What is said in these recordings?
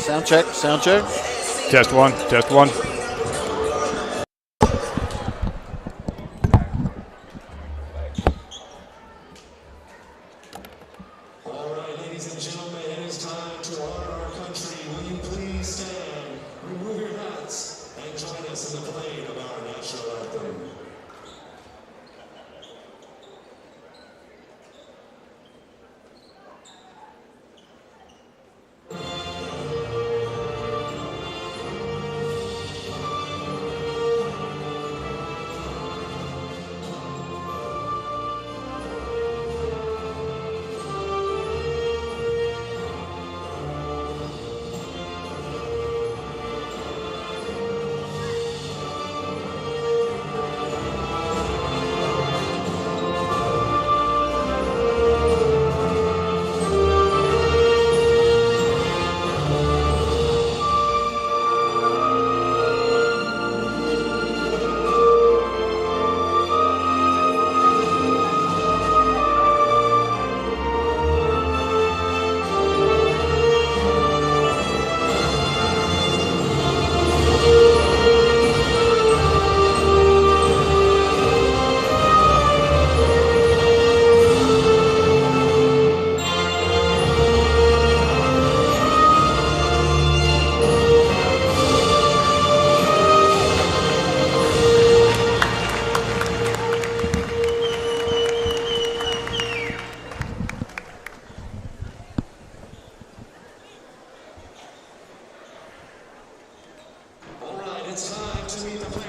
Sound check, sound check. Test one, test one. All right, ladies and gentlemen, it is time to honor our country. Will you please stand, remove your hats, and join us in the playing of our national anthem.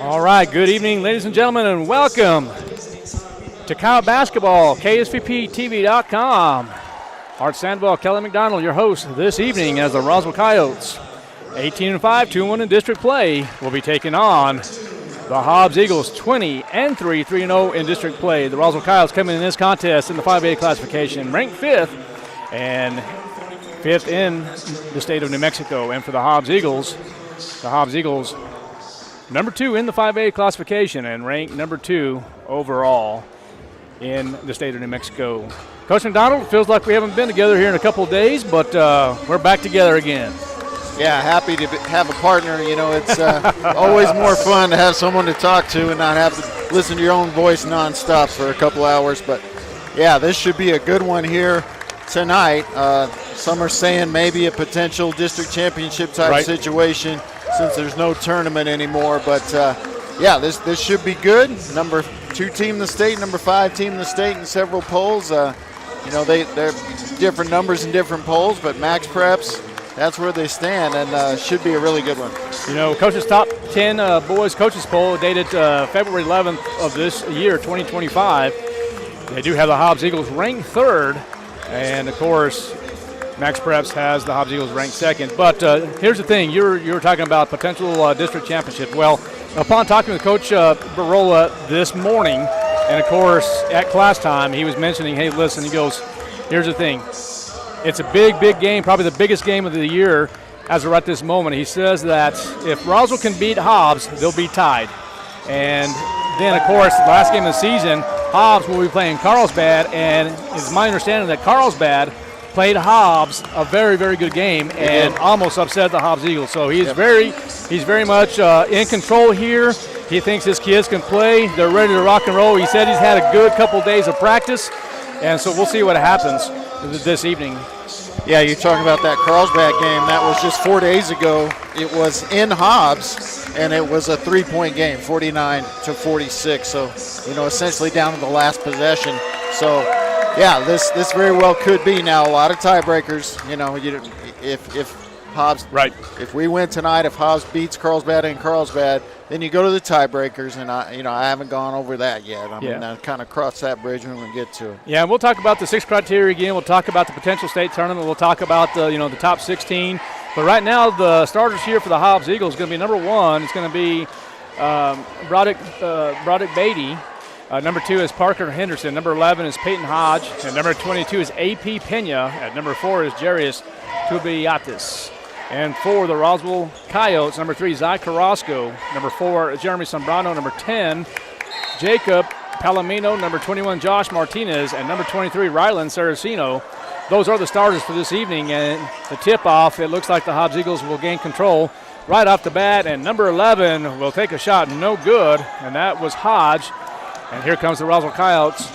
All right, good evening, ladies and gentlemen, and welcome to Coyote Basketball, KSVPTV.com. Art Sandwell, Kelly McDonald, your host this evening as the Roswell Coyotes, 18-5, 2-1 in district play, will be taking on the Hobbs Eagles, 20-3, 3-0 in district play. The Roswell Coyotes coming in this contest in the 5A classification, ranked 5th and 5th in the state of New Mexico. And for the Hobbs Eagles, number 2 in the 5A classification and ranked number 2 overall in the state of New Mexico. Coach McDonald, feels like we haven't been together here in a couple of days, but we're back together again. Yeah, happy to have a partner. You know, it's always more fun to have someone to talk to and not have to listen to your own voice nonstop for a couple hours. But, yeah, this should be a good one here tonight. Some are saying maybe a potential district championship type situation since there's no tournament anymore. But, yeah, this should be good. Number 2 team in the state, number 5 team in the state in several polls. You know, they're different numbers in different polls, but max preps, that's where they stand, and should be a really good one. You know, Coach's Top 10 Boys Coaches Poll dated February 11th of this year, 2025. They do have the Hobbs Eagles ranked 3rd, and, of course, Max Preps has the Hobbs Eagles ranked 2nd. But here's the thing. You were talking about potential district championship. Well, upon talking with Coach Barola this morning, and, of course, at class time, he was mentioning, hey, listen, he goes, here's the thing. It's a big, big game, probably the biggest game of the year as of right this moment. He says that if Roswell can beat Hobbs, they'll be tied. And then, of course, the last game of the season, Hobbs will be playing Carlsbad, and it's my understanding that Carlsbad played Hobbs a very, very good game and almost upset the Hobbs Eagles. So he's very much in control here. He thinks his kids can play. They're ready to rock and roll. He said he's had a good couple days of practice, and so we'll see what happens this evening. Yeah, you're talking about that Carlsbad game. That was just 4 days ago. It was in Hobbs, and it was a 3-point game, 49-46. So, you know, essentially down to the last possession. So, yeah, this very well could be now a lot of tiebreakers. You know, if Hobbs, if we win tonight, if Hobbs beats Carlsbad and Carlsbad, then you go to the tiebreakers, and I haven't gone over that yet. I'm gonna kind of cross that bridge when we get to it. Yeah, and we'll talk about the 6 criteria again. We'll talk about the potential state tournament. We'll talk about the top 16. But right now, the starters here for the Hobbs Eagles is going to be number 1. It's going to be Broderick Beatty. Number 2 is Parker Henderson. Number 11 is Peyton Hodge. And number 22 is A.P. Pena. At number 4 is Jarius Tubiatis. And for the Roswell Coyotes, number 3, Zai Carrasco. Number 4, Jeremy Sombrano. Number 10, Jacob Palomino. Number 21, Josh Martinez. And number 23, Rylan Saraceno. those are the starters for this evening. And the tip-off, it looks like the Hobbs Eagles will gain control right off the bat. And number 11 will take a shot, no good. And that was Hodge. And here comes the Roswell Coyotes.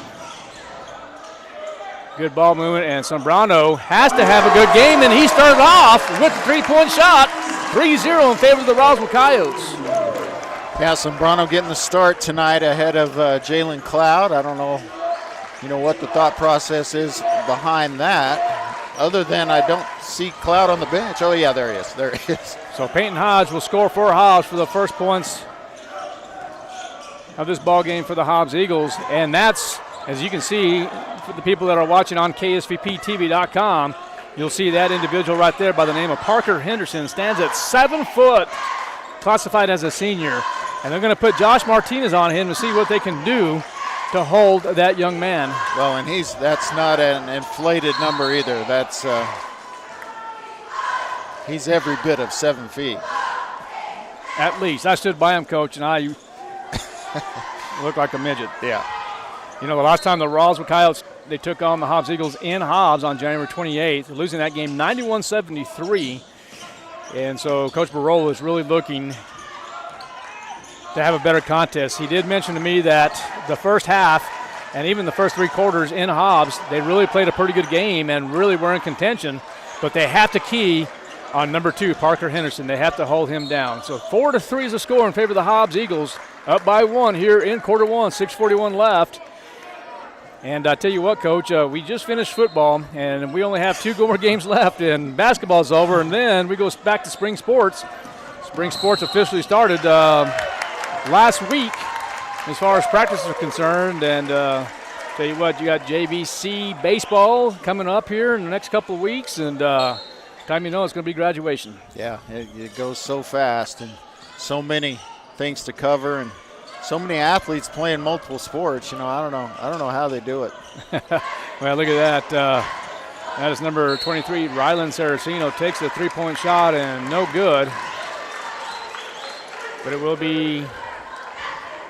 Good ball movement, and Sombrano has to have a good game, and he started off with the three-point shot. 3-0 in favor of the Roswell Coyotes. Yeah, Sombrano getting the start tonight ahead of Jalen Cloud. I don't know, what the thought process is behind that, other than I don't see Cloud on the bench. Oh, yeah, there he is. There he is. So Peyton Hodge will score for Hobbs for the first points of this ball game for the Hobbs Eagles, and that's, as you can see, for the people that are watching on KSVPTV.com, you'll see that individual right there by the name of Parker Henderson, stands at 7 foot, classified as a senior. And they're going to put Josh Martinez on him to see what they can do to hold that young man. Well, and that's not an inflated number either. That's he's every bit of 7 feet. At least. I stood by him, Coach, and I look like a midget. Yeah. The last time the Roswell Coyotes, they took on the Hobbs Eagles in Hobbs on January 28th, losing that game 91-73. And so Coach Barola is really looking to have a better contest. He did mention to me that the first half and even the first 3 quarters in Hobbs, they really played a pretty good game and really were in contention, but they have to key on number 2, Parker Henderson. They have to hold him down. So 4-3 is the score in favor of the Hobbs Eagles, up by 1 here in quarter 1, 6:41 left. And I tell you what, Coach, we just finished football, and we only have 2 more games left, and basketball's over, and then we go back to spring sports. Spring sports officially started last week as far as practices are concerned, and tell you what, you got JVC baseball coming up here in the next couple of weeks, and time you know it's going to be graduation. Yeah, it goes so fast, and so many things to cover, and so many athletes playing multiple sports. I don't know how they do it. Well, look at that. That is number 23, Rylan Saraceno, takes the 3-point shot and no good. But it will be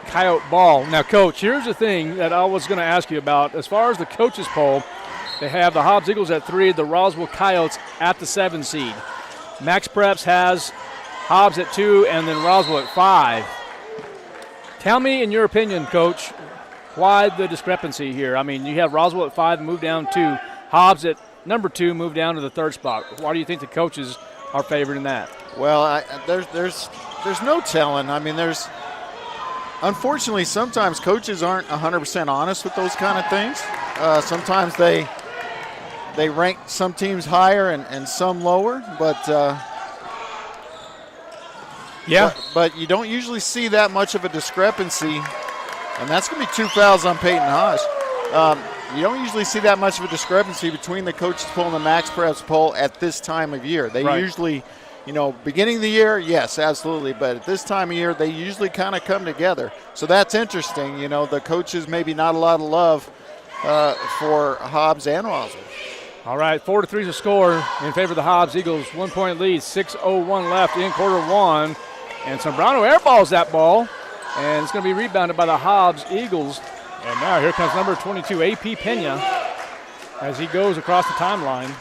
Coyote ball. Now, Coach, here's the thing that I was going to ask you about. As far as the coaches poll, they have the Hobbs Eagles at 3, the Roswell Coyotes at the 7 seed. Max Preps has Hobbs at 2 and then Roswell at 5. Tell me, in your opinion, Coach, why the discrepancy here? I mean, you have Roswell at 5 move down to Hobbs at number 2 move down to the 3rd spot. Why do you think the coaches are favored in that? Well, there's no telling. I mean, unfortunately, sometimes coaches aren't 100% honest with those kind of things. Sometimes they rank some teams higher and some lower, but yeah. But you don't usually see that much of a discrepancy, and that's going to be 2 fouls on Peyton Hodge. You don't usually see that much of a discrepancy between the coaches poll and the Max Preps poll at this time of year. They usually, beginning of the year, yes, absolutely, but at this time of year, they usually kind of come together. So that's interesting. The coaches maybe not a lot of love for Hobbs and Roswell. All right, 4-3 is the score in favor of the Hobbs Eagles. 1-point lead, 6:01 left in quarter 1. And Sombrano airballs that ball, and it's going to be rebounded by the Hobbs Eagles. And now here comes number 22, A.P. Pena, as he goes across the timeline.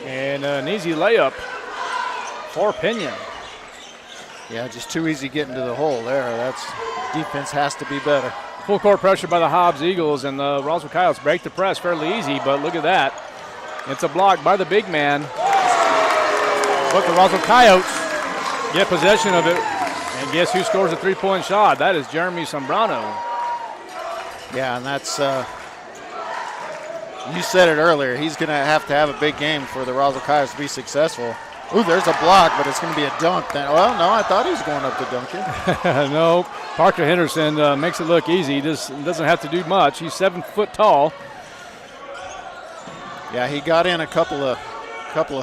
And an easy layup for Pena. Yeah, just too easy getting to the hole there. That's defense has to be better. Full court pressure by the Hobbs Eagles, and the Roswell Coyotes break the press fairly easy, but look at that. It's a block by the big man. But the Roswell Coyotes get possession of it, and guess who scores a 3-point shot? That is Jeremy Sombrano. Yeah, and that's you said it earlier. He's going to have a big game for the Roswell Coyotes to be successful. Ooh, there's a block, but it's going to be a dunk. Well, no, I thought he was going up to dunk it. No, Parker Henderson makes it look easy. He just doesn't have to do much. He's 7 foot tall. Yeah, he got in a couple of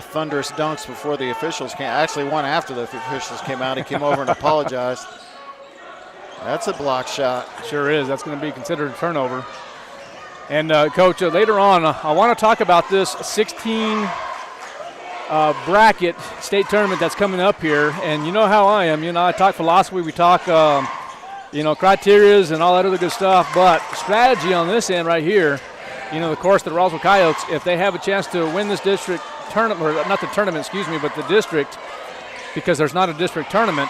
thunderous dunks before the officials came. Actually, one after the officials came out. He came over and apologized. That's a block shot. Sure is. That's going to be considered a turnover. And, Coach, later on, I want to talk about this 16 bracket state tournament that's coming up here. And you know how I am. I talk philosophy. We talk, criterias and all that other good stuff. But strategy on this end right here, of course, the Roswell Coyotes, if they have a chance to win this district tournament, or not the tournament, but the district, because there's not a district tournament,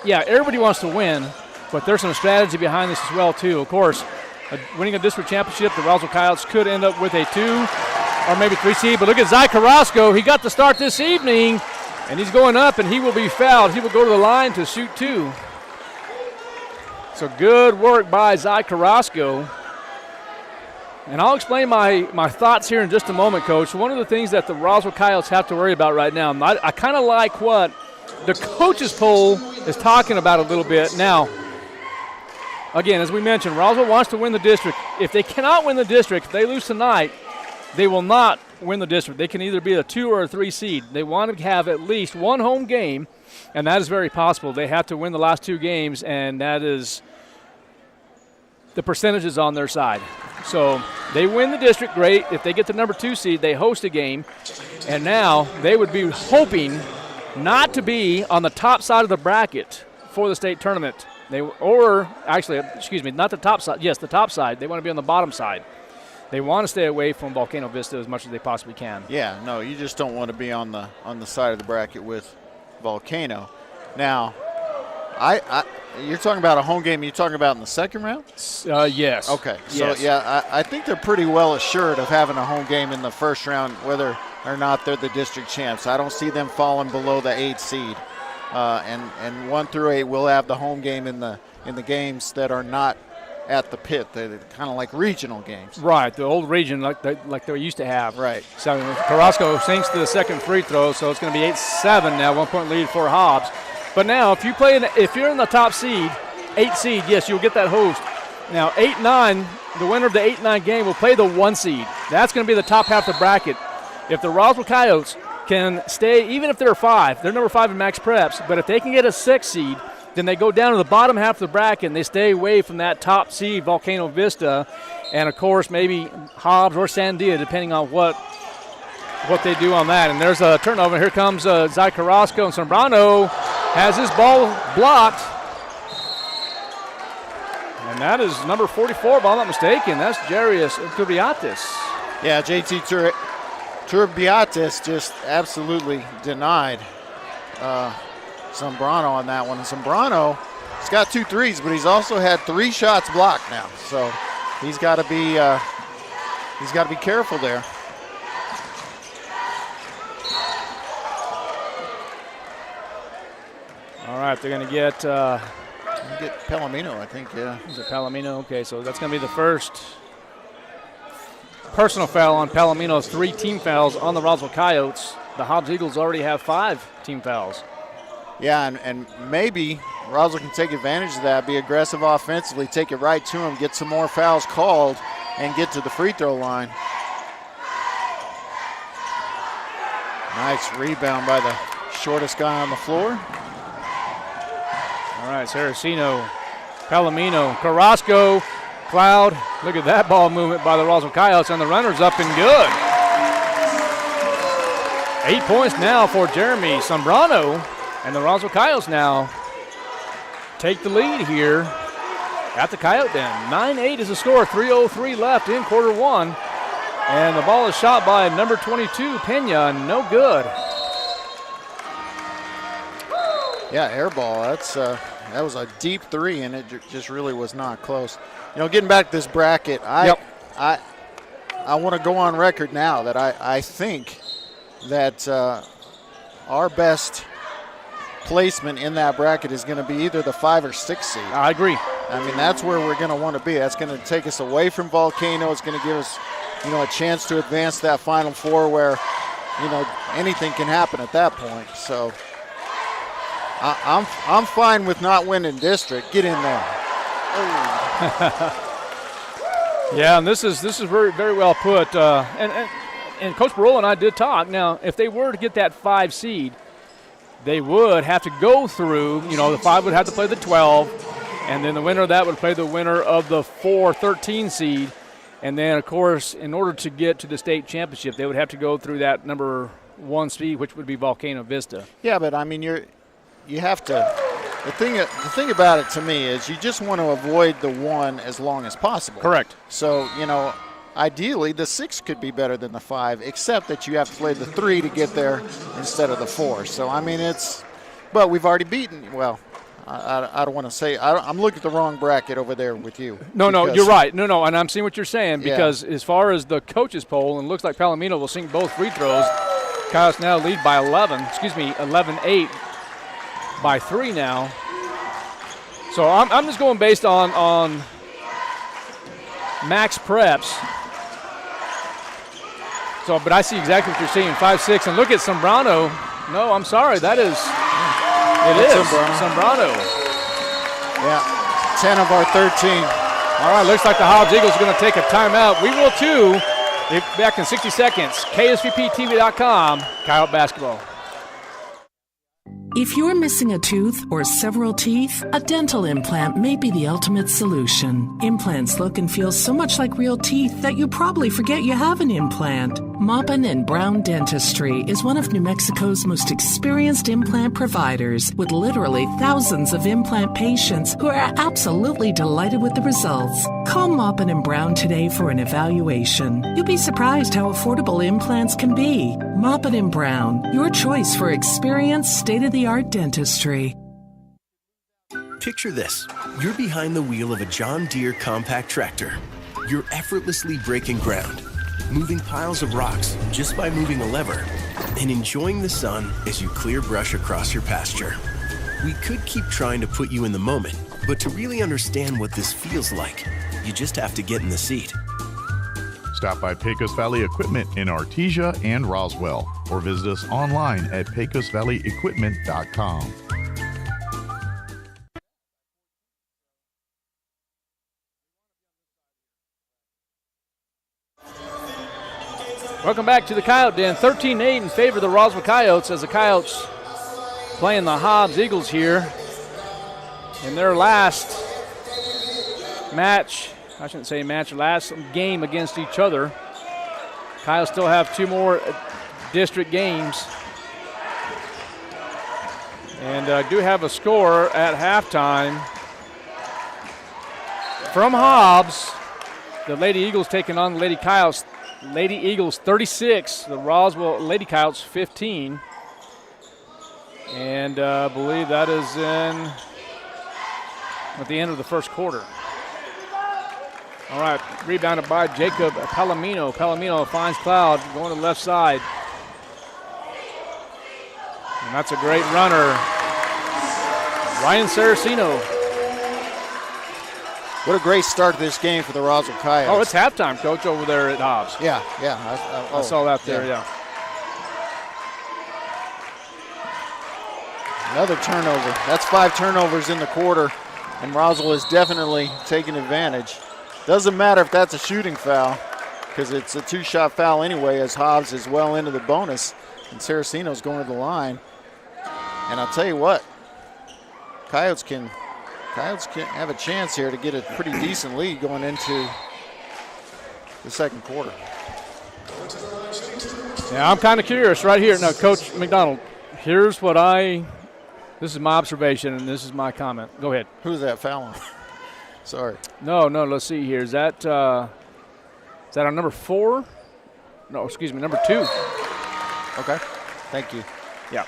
yeah, everybody wants to win, but there's some strategy behind this as well, too. Of course, winning a district championship, the Roswell Coyotes could end up with a 2 or maybe 3 seed. But look at Zy Carrasco. He got the start this evening, and he's going up, and he will be fouled. He will go to the line to shoot 2. So good work by Zy Carrasco. And I'll explain my thoughts here in just a moment, Coach. One of the things that the Roswell Coyotes have to worry about right now, I kind of like what the coaches poll is talking about a little bit. Now, again, as we mentioned, Roswell wants to win the district. If they cannot win the district, if they lose tonight, they will not win the district. They can either be a 2 or a 3 seed. They want to have at least one home game, and that is very possible. They have to win the last 2 games, and that is the percentages on their side. So they win the district, great. If they get the number 2 seed, they host a game. And now they would be hoping not to be on the top side of the bracket for the state tournament. Not the top side. Yes, the top side. They want to be on the bottom side. They want to stay away from Volcano Vista as much as they possibly can. Yeah, no, you just don't want to be on the side of the bracket with Volcano. Now, you're talking about a home game. You're talking about in the second round? Yes. Okay. So, yes. Yeah, I think they're pretty well assured of having a home game in the first round, whether or not they're the district champs. I don't see them falling below the 8 seed. And 1 through 8 will have the home game in the games that are not at the pit. They're kind of like regional games. Right, the old region like they used to have. Right. So Carrasco sinks to the second free throw, so it's going to be 8-7 now, 1-point lead for Hobbs. But now, if you're in the top seed, 8 seed, yes, you'll get that host. Now, 8-9, the winner of the 8-9 game will play the 1 seed. That's going to be the top half of the bracket. If the Roswell Coyotes can stay, even if they're 5, they're number 5 in max preps, but if they can get a 6 seed, then they go down to the bottom half of the bracket and they stay away from that top seed, Volcano Vista, and of course maybe Hobbs or Sandia, depending on what they do on that. And there's a turnover. Here comes Zy Carrasco, and Zambrano has his ball blocked. And that is number 44, if I'm not mistaken. That's Jarius Turbiatis. Yeah, JT Turbiatis just absolutely denied Zambrano on that one. And Zambrano, he's got 2 threes, but he's also had 3 shots blocked now. So he's got to be careful there. All right, they're going to get Palomino, I think, yeah. Is it Palomino? Okay, so that's going to be the first personal foul on Palomino's 3 team fouls on the Roswell Coyotes. The Hobbs Eagles already have 5 team fouls. Yeah, and maybe Roswell can take advantage of that, be aggressive offensively, take it right to him, get some more fouls called, and get to the free throw line. Nice rebound by the shortest guy on the floor. All right, Saraceno, Palomino, Carrasco, Cloud. Look at that ball movement by the Roswell Coyotes, and the runner's up and good. 8 points now for Jeremy Zambrano, and the Roswell Coyotes now take the lead here at the Coyote Den. 9-8 is the score, 3:03 left in quarter 1. And the ball is shot by number 22, Pena, no good. Yeah, air ball. That was a deep 3, and it just really was not close. Getting back to this bracket, I want to go on record now that I think that our best placement in that bracket is going to be either the 5 or 6 seed. I agree. I mean, that's where we're going to want to be. That's going to take us away from Volcano. It's going to give us, a chance to advance that Final Four where, anything can happen at that point. So I'm fine with not winning district. Get in there. Yeah, and this is very, very well put. And Coach Barola and I did talk. Now, if they were to get that 5 seed, they would have to go through, the 5 would have to play the 12, and then the winner of that would play the winner of the 4-13 seed. And then, of course, in order to get to the state championship, they would have to go through that number 1 seed, which would be Volcano Vista. Yeah, but I mean, you have to The thing about it to me is you just want to avoid the 1 as long as possible. Correct. So, ideally the 6 could be better than the 5, except that you have to play the 3 to get there instead of the 4. So, but we've already beaten, well, I don't want to say, I'm looking at the wrong bracket over there with you. No, you're right. No, and I'm seeing what you're saying because as far as the coaches poll, and it looks like Palomino will sink both free throws. Coyotes now lead by 11-8 by 3 now. So I'm just going based on max preps. So, but I see exactly what you're saying, 5-6. And look at Sombrano. No, I'm sorry, that is – it is Sombrano. Yeah, 10 of our 13. All right, looks like the Hobbs Eagles are going to take a timeout. We will too. Back in 60 seconds. KSVPTV.com, Coyote Basketball. If you're missing a tooth or several teeth, a dental implant may be the ultimate solution. Implants look and feel so much like real teeth that you probably forget you have an implant. Maupin and Brown Dentistry is one of New Mexico's most experienced implant providers, with literally thousands of implant patients who are absolutely delighted with the results. Call Maupin and Brown today for an evaluation. You'll be surprised how affordable implants can be. Maupin and Brown, your choice for experienced, state-of-the-art dentistry. Picture this. You're behind the wheel of a John Deere compact tractor. You're effortlessly breaking ground, moving piles of rocks just by moving a lever, and enjoying the sun as you clear brush across your pasture. We could keep trying to put you in the moment, but to really understand what this feels like, you just have to get in the seat. Stop by Pecos Valley Equipment in Artesia and Roswell, or visit us online at pecosvalleyequipment.com. Welcome back to the Coyote Den. 13-8 in favor of the Roswell Coyotes as the Coyotes playing the Hobbs Eagles here in their last match. I shouldn't say match, last game against each other. Coyotes still have 2 more district games. And do have a score at halftime from Hobbs. The Lady Eagles taking on the Lady Coyotes. Lady Eagles 36, the Roswell Lady Coyotes 15. And I believe that is at the end of the first quarter. All right, rebounded by Jacob Palomino. Palomino finds Cloud going to the left side. And that's a great runner. Ryan Saraceno. What a great start to this game for the Roswell Coyotes. Oh, it's halftime, Coach, over there at Hobbs. Yeah. I saw that there, yeah. Another turnover. That's 5 turnovers in the quarter, and Roswell is definitely taking advantage. Doesn't matter if that's a shooting foul, because it's a 2-shot foul anyway, as Hobbs is well into the bonus, and Saraceno's going to the line. And I'll tell you what, Coyotes can have a chance here to get a pretty decent lead going into the second quarter. Yeah, I'm kind of curious right here. Now, Coach McDonald, here's what this is my observation and this is my comment. Go ahead. Who's that fouling? Sorry. No, let's see here. Is that our number 4? No, excuse me, number 2. Okay, thank you. Yeah.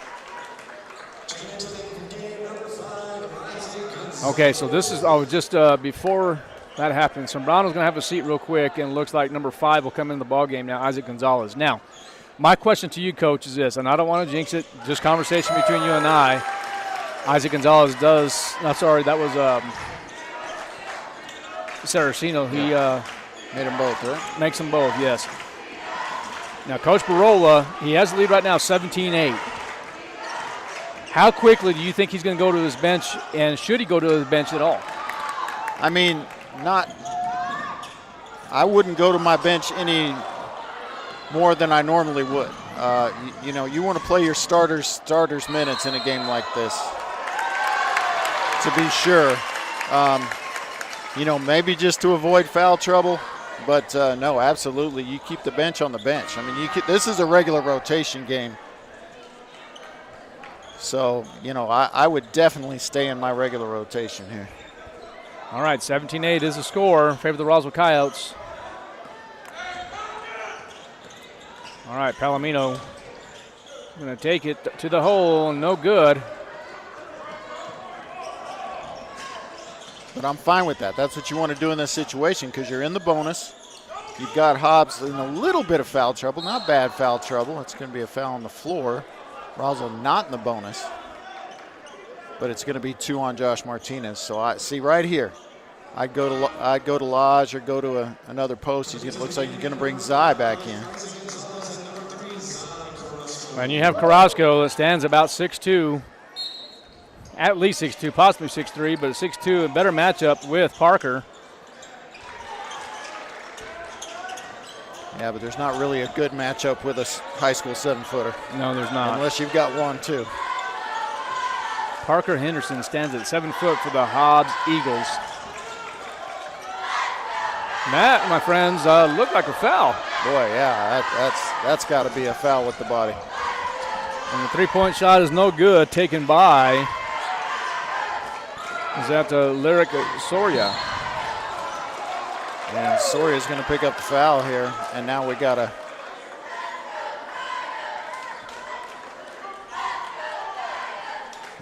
Okay, so this is just before that happens. Sombrano's going to have a seat real quick, and it looks like number 5 will come in the ball game now, Isaac Gonzalez. Now, my question to you, Coach, is this, and I don't want to jinx it, just conversation between you and I. Isaac Gonzalez does – that was Saraceno. He made them both, right? Makes them both, yes. Now, Coach Barola, he has the lead right now, 17-8. How quickly do you think he's going to go to his bench, and should he go to his bench at all? I mean, I wouldn't go to my bench any more than I normally would. You want to play your starters minutes in a game like this, to be sure. Maybe just to avoid foul trouble, but no, absolutely, you keep the bench on the bench. I mean, this is a regular rotation game. So, you know, I would definitely stay in my regular rotation here. All right, 17-8 is the score in favor of the Roswell Coyotes. All right, Palomino going to take it to the hole, no good. But I'm fine with that. That's what you want to do in this situation because you're in the bonus. You've got Hobbs in a little bit of foul trouble, not bad foul trouble. It's going to be a foul on the floor. Roswell not in the bonus. But it's going to be 2 on Josh Martinez. So I see right here, I'd go to Lodge or go to another post. It looks like you're going to bring Zai back in. And you have Carrasco that stands about 6'2", at least 6'2", possibly 6'3", but 6'2", a better matchup with Parker. Yeah, but there's not really a good matchup with a high school 7-footer. No, there's not. Unless you've got one, too. Parker Henderson stands at 7 foot for the Hobbs Eagles. That, my friends, looked like a foul. Boy, yeah, that's got to be a foul with the body. And the three-point shot is no good, taken by, is that Lyric Soria. And Soria's going to pick up the foul here, and now we got a.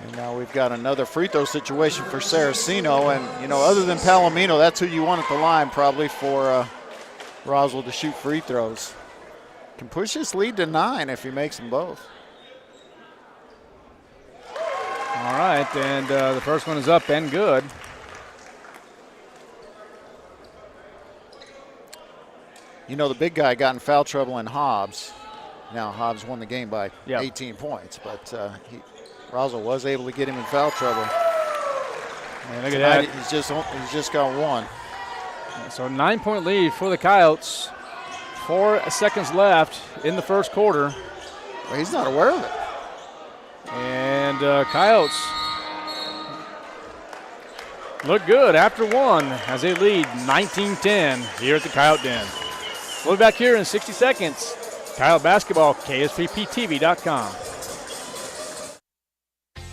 And now we've got another free throw situation for Saraceno, and you know, other than Palomino, that's who you want at the line probably for Roswell to shoot free throws. Can push his lead to 9 if he makes them both. All right, and the first one is up and good. You know, the big guy got in foul trouble in Hobbs. Now, Hobbs won the game by 18 points, but Roswell was able to get him in foul trouble. And look at that. He's just got 1. So 9-point lead for the Coyotes. 4 seconds left in the first quarter. Well, he's not aware of it. And Coyotes look good after 1 as they lead 19-10 here at the Coyote Den. We'll be back here in 60 seconds. Coyote Basketball, KSPPTV.com.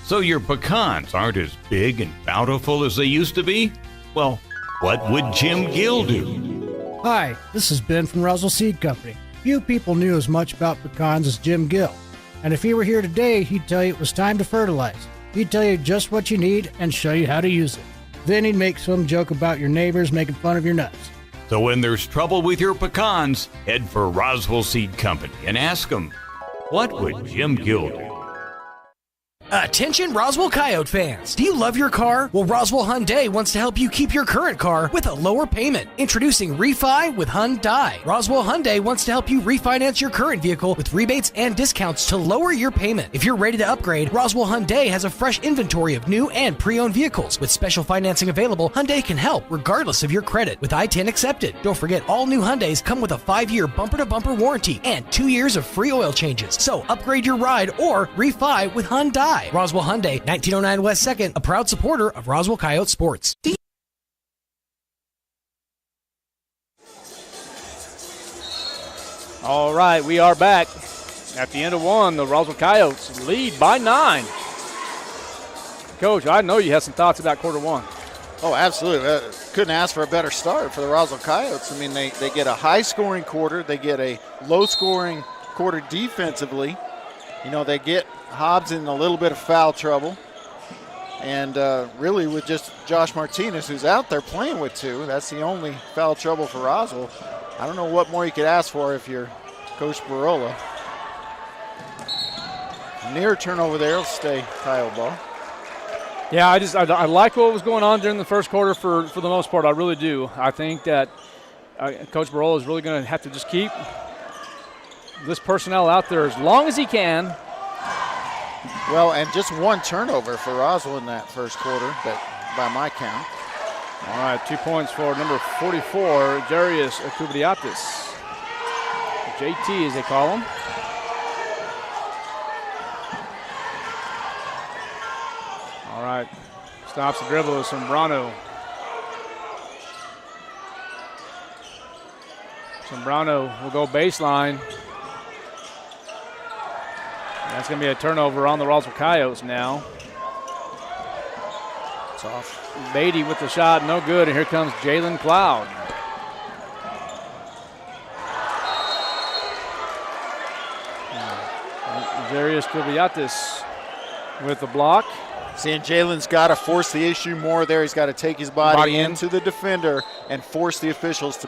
So your pecans aren't as big and bountiful as they used to be? Well, what would Jim Gill do? Hi, this is Ben from Roswell Seed Company. Few people knew as much about pecans as Jim Gill. And if he were here today, he'd tell you it was time to fertilize. He'd tell you just what you need and show you how to use it. Then he'd make some joke about your neighbors making fun of your nuts. So when there's trouble with your pecans, head for Roswell Seed Company and ask them, what would Jim Gill do? Attention Roswell Coyote fans! Do you love your car? Well, Roswell Hyundai wants to help you keep your current car with a lower payment. Introducing Refi with Hyundai. Roswell Hyundai wants to help you refinance your current vehicle with rebates and discounts to lower your payment. If you're ready to upgrade, Roswell Hyundai has a fresh inventory of new and pre-owned vehicles. With special financing available, Hyundai can help regardless of your credit with I-10 accepted. Don't forget, all new Hyundais come with a 5-year bumper-to-bumper warranty and 2 years of free oil changes. So upgrade your ride or refi with Hyundai. Roswell Hyundai, 1909 West 2nd, a proud supporter of Roswell Coyote Sports. All right, we are back. At the end of 1, the Roswell Coyotes lead by 9. Coach, I know you have some thoughts about quarter 1. Oh, absolutely. Couldn't ask for a better start for the Roswell Coyotes. I mean, they get a high-scoring quarter. They get a low-scoring quarter defensively. You know, they get Hobbs in a little bit of foul trouble. And really with just Josh Martinez, who's out there playing with 2, that's the only foul trouble for Roswell. I don't know what more you could ask for if you're Coach Barola. Near turnover there will stay Coyote ball. Yeah, I like what was going on during the first quarter for the most part. I really do. I think that Coach Barola is really going to have to just keep this personnel out there as long as he can. Well, and just 1 turnover for Roswell in that first quarter, but by my count. All right, 2 points for number 44, Darius Kubriatis. JT, as they call him. All right, stops the dribble with Sombrano. Sombrano will go baseline. That's going to be a turnover on the Roswell Coyotes now. It's off. Beatty with the shot, no good, and here comes Jalen Cloud. Darius Kubiatis with the block. Seeing Jalen's got to force the issue more there. He's got to take his body into the defender and force the officials to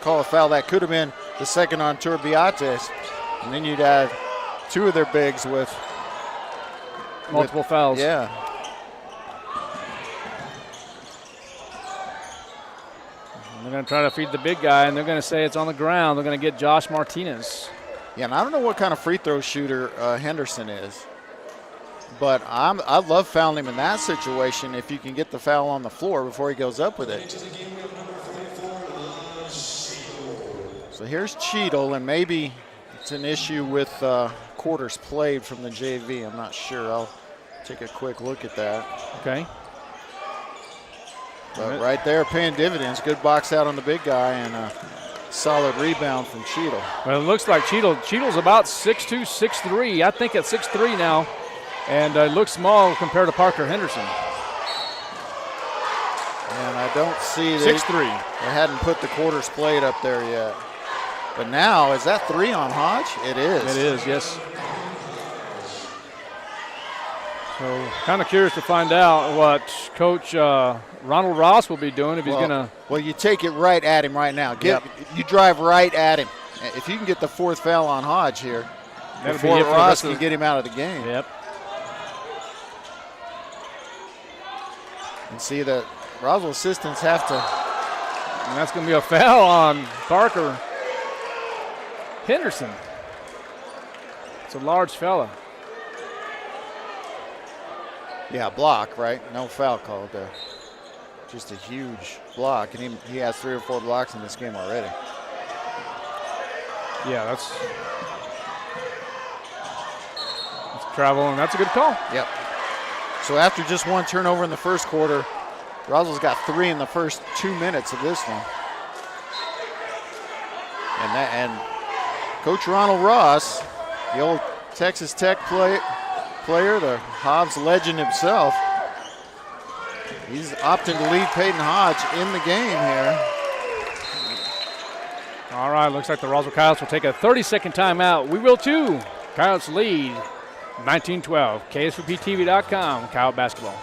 call a foul. That could have been the second on Turbiatis. And then you'd add two of their bigs with multiple fouls. Yeah. And they're going to try to feed the big guy, and they're going to say it's on the ground. They're going to get Josh Martinez. Yeah, and I don't know what kind of free throw shooter Henderson is, but I love fouling him in that situation if you can get the foul on the floor before he goes up with it. So here's Cheadle, and maybe it's an issue with quarters played from the JV. I'm not sure. I'll take a quick look at that. Okay. But right there, paying dividends. Good box out on the big guy, and solid rebound from Cheadle. Well, it looks like Cheadle's about 6'2", 6'3". I think at 6'3" now, and looks small compared to Parker Henderson. And I don't see 6'3". They hadn't put the quarters played up there yet. But now, is that 3 on Hodge? It is. It is, yes. So kind of curious to find out what Coach Ronald Ross will be doing if he's going to. Well, you take it right at him right now. You drive right at him. If you can get the 4th foul on Hodge here, before Ross can get him out of the game. Yep. And see that Roswell assistants have to. And that's going to be a foul on Parker Henderson. It's a large fella. Yeah, block, right? No foul called there. Just a huge block, and he has 3 or 4 blocks in this game already. Yeah, that's travel, and that's a good call. Yep. So after just 1 turnover in the first quarter, Roswell's got 3 in the first 2 minutes of this one. And Coach Ronald Ross, the old Texas Tech player, the Hobbs legend himself, he's opting to leave Peyton Hodge in the game here. All right, looks like the Roswell Coyotes will take a 30-second timeout. We will too. Coyotes lead 19-12. KSVPTV.com, Coyote basketball.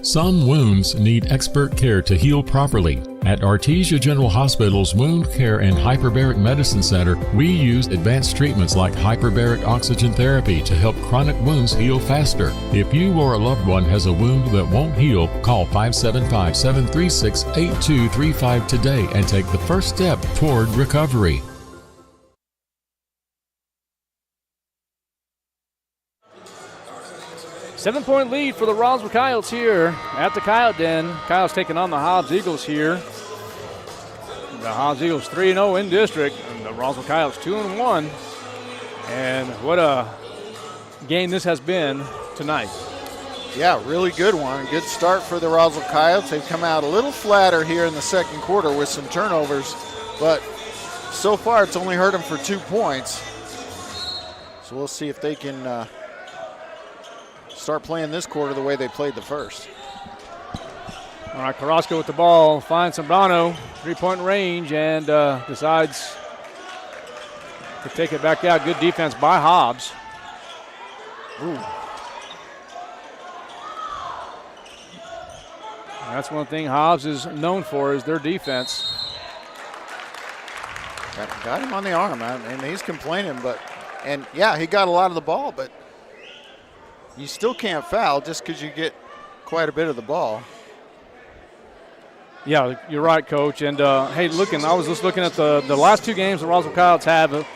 Some wounds need expert care to heal properly. At Artesia General Hospital's Wound Care and Hyperbaric Medicine Center, we use advanced treatments like hyperbaric oxygen therapy to help chronic wounds heal faster. If you or a loved one has a wound that won't heal, call 575-736-8235 today and take the first step toward recovery. Seven-point lead for the Roswell Coyotes here at the Coyote Den. Coyotes taking on the Hobbs Eagles here. The Hobbs Eagles 3-0 in district, and the Roswell Coyotes 2-1. And what a game this has been tonight. Yeah, really good one. Good start for the Roswell Coyotes. They've come out a little flatter here in the second quarter with some turnovers, but so far it's only hurt them for 2 points. So we'll see if they can start playing this quarter the way they played the first. All right, Carrasco with the ball, finds Zambrano, 3-point range, and decides to take it back out. Good defense by Hobbs. Ooh. And that's one thing Hobbs is known for, is their defense. Got him on the arm, and he's complaining, and yeah, he got a lot of the ball, but you still can't foul just because you get quite a bit of the ball. Yeah, you're right, Coach. And, hey, I was just looking at the last 2 games the Roswell Coyotes have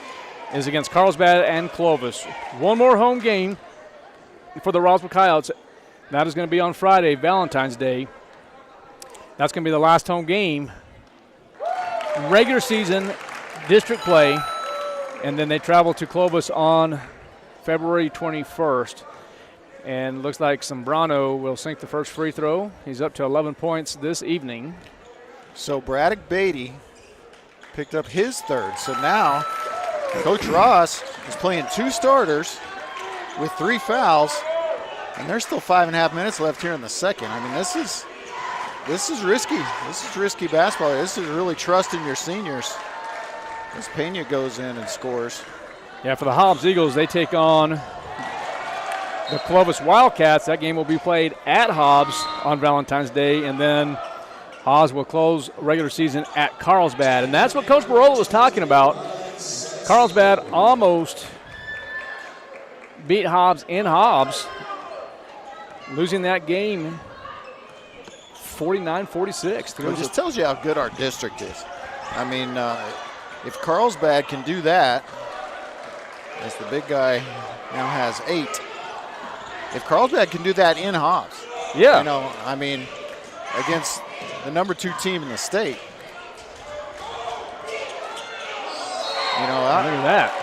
is against Carlsbad and Clovis. One more home game for the Roswell Coyotes. That is going to be on Friday, Valentine's Day. That's going to be the last home game. Regular season district play, and then they travel to Clovis on February 21st. And looks like Zambrano will sink the first free throw. He's up to 11 points this evening. So Braddock Beatty picked up his 3rd. So now Coach Ross is playing 2 starters with 3 fouls, and there's still 5.5 minutes left here in the second. I mean, this is risky. This is risky basketball. This is really trusting your seniors. As Pena goes in and scores. Yeah, for the Hobbs Eagles, they take on the Clovis Wildcats. That game will be played at Hobbs on Valentine's Day, and then Hobbs will close regular season at Carlsbad. And that's what Coach Barola was talking about. Carlsbad almost beat Hobbs in Hobbs, losing that game 49-46. It just tells you how good our district is. I mean, if Carlsbad can do that, as the big guy now has 8, if Carlsbad can do that in Hobbs, yeah, you know, I mean, against the number 2 team in the state, you know, look at that.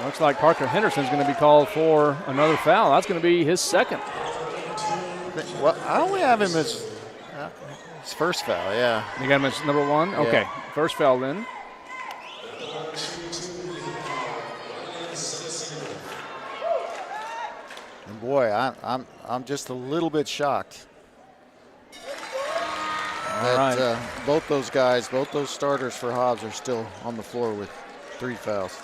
Looks like Parker Henderson's going to be called for another foul. That's going to be his second. Well, I only have him as his first foul, yeah. You got him as number 1? Okay, first foul then. And boy, I'm just a little bit shocked that both those guys, both those starters for Hobbs are still on the floor with 3 fouls.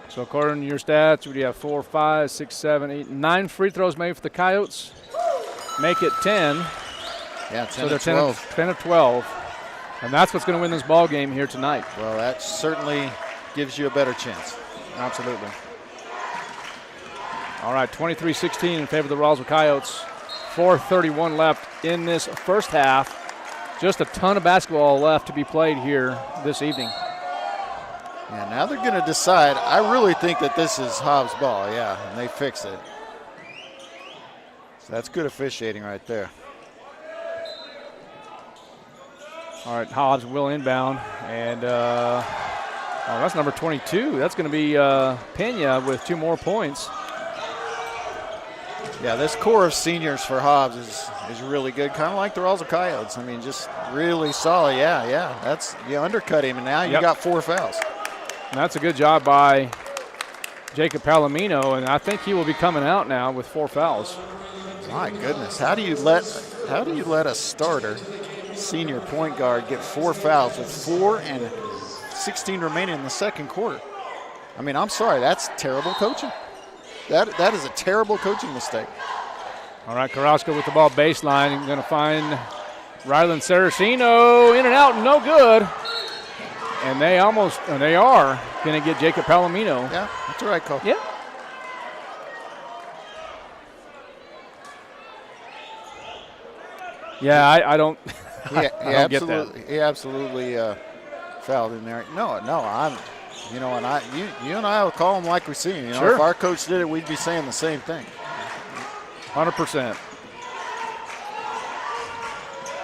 So according to your stats, would you have 4, 5, 6, 7, 8, 9 free throws made for the Coyotes? Make it 10. Yeah, 10 so they're of 12. 10 of 12. And that's what's going to win this ball game here tonight. Well, that certainly gives you a better chance. Absolutely. All right, 23-16 in favor of the Roswell Coyotes. 4:31 left in this first half. Just a ton of basketball left to be played here this evening. Yeah, now they're going to decide. I really think that this is Hobbs' ball, yeah, and they fix it. So that's good officiating right there. All right, Hobbs will inbound, and that's number 22. That's going to be Pena with 2 more points. Yeah, this core of seniors for Hobbs is really good, kind of like the Roswell Coyotes. I mean, just really solid. Yeah. That's, you undercut him, and now you got 4 fouls. And that's a good job by Jacob Palomino, and I think he will be coming out now with 4 fouls. My goodness, how do you let a starter, senior point guard, get 4 fouls with 4 and 16 remaining in the second quarter? I mean, I'm sorry, that's terrible coaching. That is a terrible coaching mistake. All right, Carrasco with the ball baseline. Going to find Ryland Saraceno, in and out, no good. And they are going to get Jacob Palomino. Yeah, that's the right call. Yeah. Yeah, I don't. Yeah, I don't get that. He absolutely fouled in there. No, I'm. You know, and you and I will call them like we see them. You know, sure. If our coach did it, we'd be saying the same thing. 100%.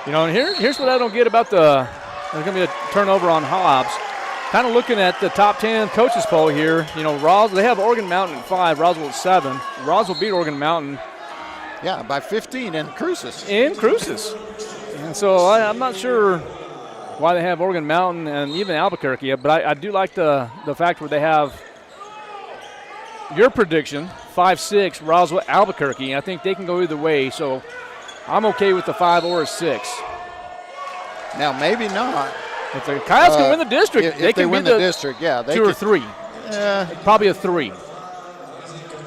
You know, and here's what I don't get about there's going to be a turnover on Hobbs. Kind of looking at the top 10 coaches poll here. You know, they have Oregon Mountain at 5, Roswell at 7. Roswell beat Oregon Mountain. Yeah, by 15 in Cruces. And so I'm not sure why they have Oregon Mountain and even Albuquerque, but I do like the fact where they have your prediction, 5-6, Roswell, Albuquerque. I think they can go either way, so I'm okay with the 5 or a 6. Now, maybe not. If the Coyotes can win the district, if they win the district, yeah. They 2 or 3. Probably a 3.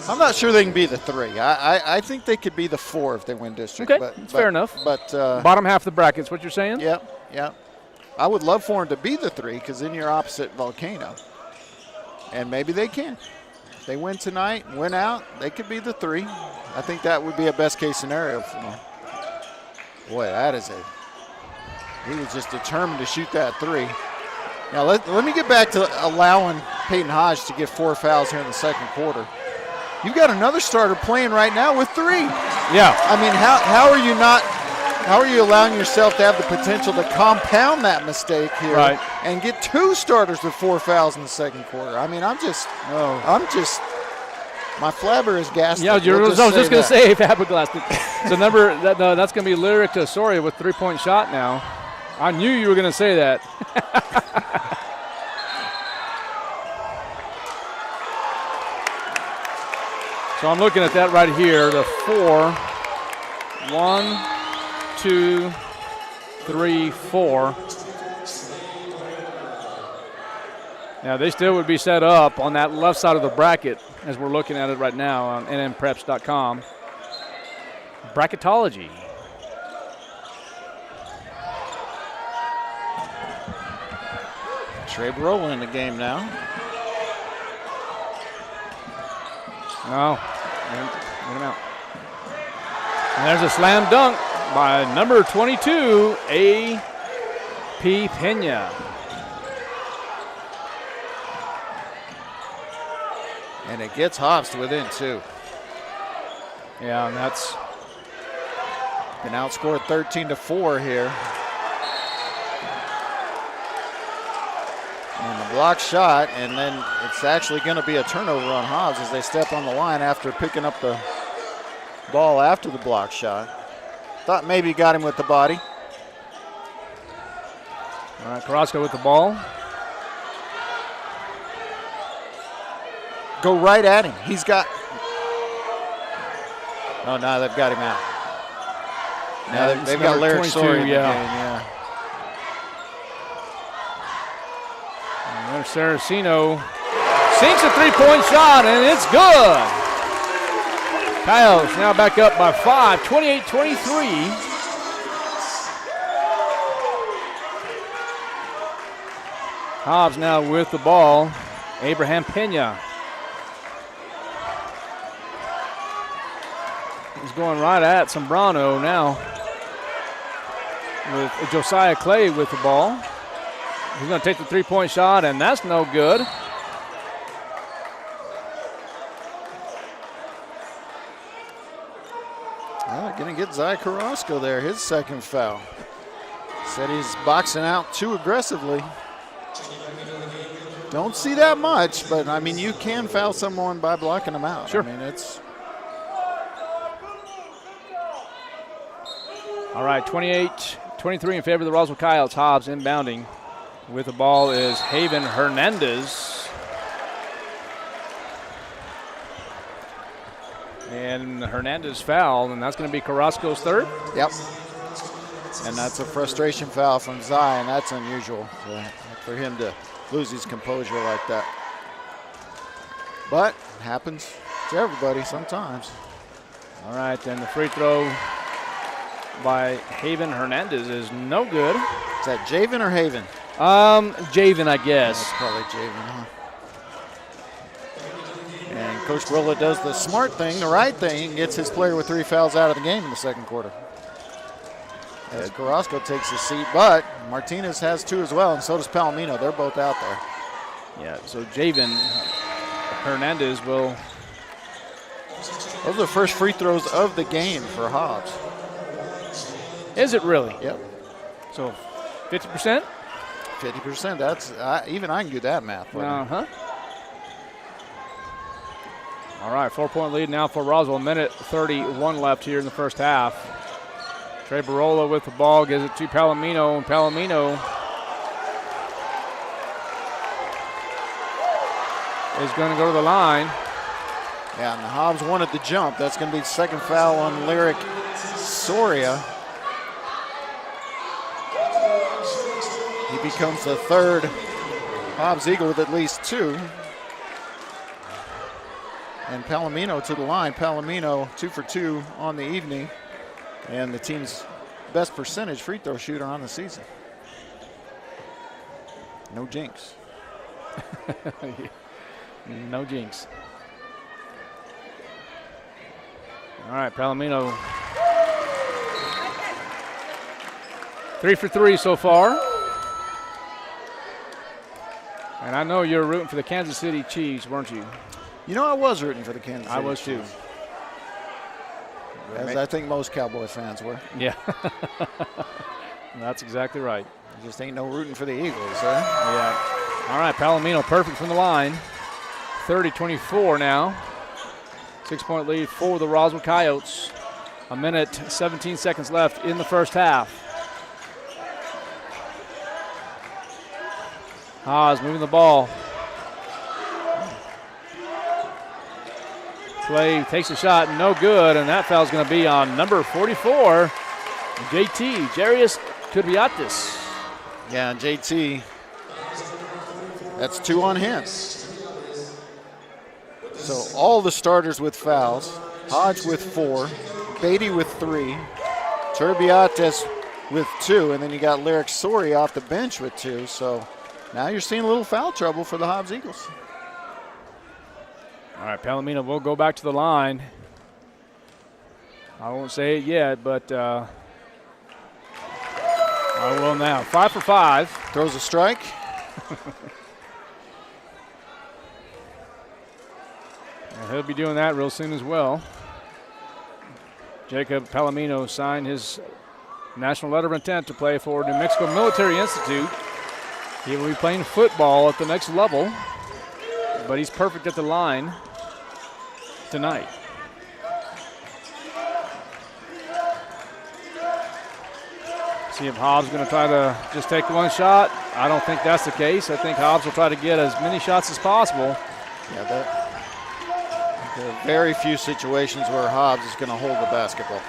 I'm not sure they can be the 3. I think they could be the 4 if they win district. Okay, that's fair enough. But bottom half of the bracket's what you're saying? Yeah. I would love for them to be the 3 because then you're opposite Volcano. And maybe they can. If they win tonight, win out, they could be the 3. I think that would be a best-case scenario for them. Boy, he was just determined to shoot that 3. Now, let me get back to allowing Peyton Hodge to get 4 fouls here in the second quarter. You've got another starter playing right now with 3. Yeah. I mean, how are you allowing yourself to have the potential to compound that mistake here and get 2 starters with 4 fouls in the second quarter? I mean, my flabber is gassed. Yeah, I was just going to say Fabreglass. So that's going to be Lyric to Soria with 3-point shot now. I knew you were going to say that. So I'm looking at that right here, the 4. 1, 2, 3, 4. Now they still would be set up on that left side of the bracket as we're looking at it right now on nmpreps.com. Bracketology. Trey Barola in the game now. No, get him out. And there's a slam dunk by number 22, A.P. Pena. And it gets Hobbs to within 2. Yeah, and that's been outscored 13-4 here. And the block shot, and then it's actually going to be a turnover on Hobbs as they step on the line after picking up the ball after the block shot. Thought maybe he got him with the body. All right, Carrasco with the ball. Go right at him. He's got. Oh, no, they've got him out. Now they've got Larry Story in the game, yeah. And there's Saraceno. Sinks a three-point shot, and it's good. Coyotes now back up by 5, 28-23. Hobbs now with the ball. Abraham Pena. He's going right at Zambrano now with Josiah Clay with the ball. He's going to take the three-point shot, and that's no good. Going to get Zai Carrasco there, his second foul. Said he's boxing out too aggressively. Don't see that much, but I mean, you can foul someone by blocking them out. Sure. I mean, it's. All right, 28-23 in favor of the Roswell Coyotes. Hobbs inbounding. With the ball is Haven Hernandez. And Hernandez fouled, and that's going to be Carrasco's third. Yep. And that's a frustration foul from Zai, and that's unusual for him to lose his composure like that. But it happens to everybody sometimes. All right, then the free throw by Haven Hernandez is no good. Is that Javen or Haven? Javen, I guess. That's probably Javen, huh? And Coach Barola does the smart thing, the right thing, and gets his player with 3 fouls out of the game in the second quarter. As Carrasco takes his seat, but Martinez has 2 as well, and so does Palomino. They're both out there. Yeah, so Javen Hernandez will. Those are the first free throws of the game for Hobbs. Is it really? Yep. So 50%? 50%. That's even I can do that math. Uh-huh. All right, 4-point lead now for Roswell. 1:31 left here in the first half. Trey Barola with the ball, gives it to Palomino, and Palomino is going to go to the line. Yeah, and the Hobbs wanted the jump. That's going to be the second foul on Lyric Soria. He becomes the third Hobbs Eagle with at least 2. And Palomino to the line. Palomino 2 for 2 on the evening. And the team's best percentage free throw shooter on the season. No jinx. No jinx. All right, Palomino. 3 for 3 so far. And I know you're rooting for the Kansas City Chiefs, weren't you? You know, I was rooting for the Kansas City I was too. Chiefs. As I think most Cowboy fans were. Yeah. That's exactly right. There just ain't no rooting for the Eagles, huh? Yeah. All right, Palomino perfect from the line. 30-24 now. 6-point lead for the Roswell Coyotes. 1 minute, 17 seconds left in the first half. Hobbs moving the ball. Clay takes a shot, no good, and that foul's going to be on number 44, JT, Jarius Kubiatis. Yeah, and JT, that's 2 on him. So all the starters with fouls. Hodge with 4, Beatty with 3, Turbiates with 2, and then you got Lyric Sori off the bench with 2. So now you're seeing a little foul trouble for the Hobbs Eagles. All right, Palomino will go back to the line. I won't say it yet, but I will now. 5 for 5. Throws a strike. And he'll be doing that real soon as well. Jacob Palomino signed his national letter of intent to play for New Mexico Military Institute. He will be playing football at the next level, but he's perfect at the line tonight. See if Hobbs is going to try to just take one shot. I don't think that's the case. I think Hobbs will try to get as many shots as possible. Yeah, there are very few situations where Hobbs is going to hold the basketball.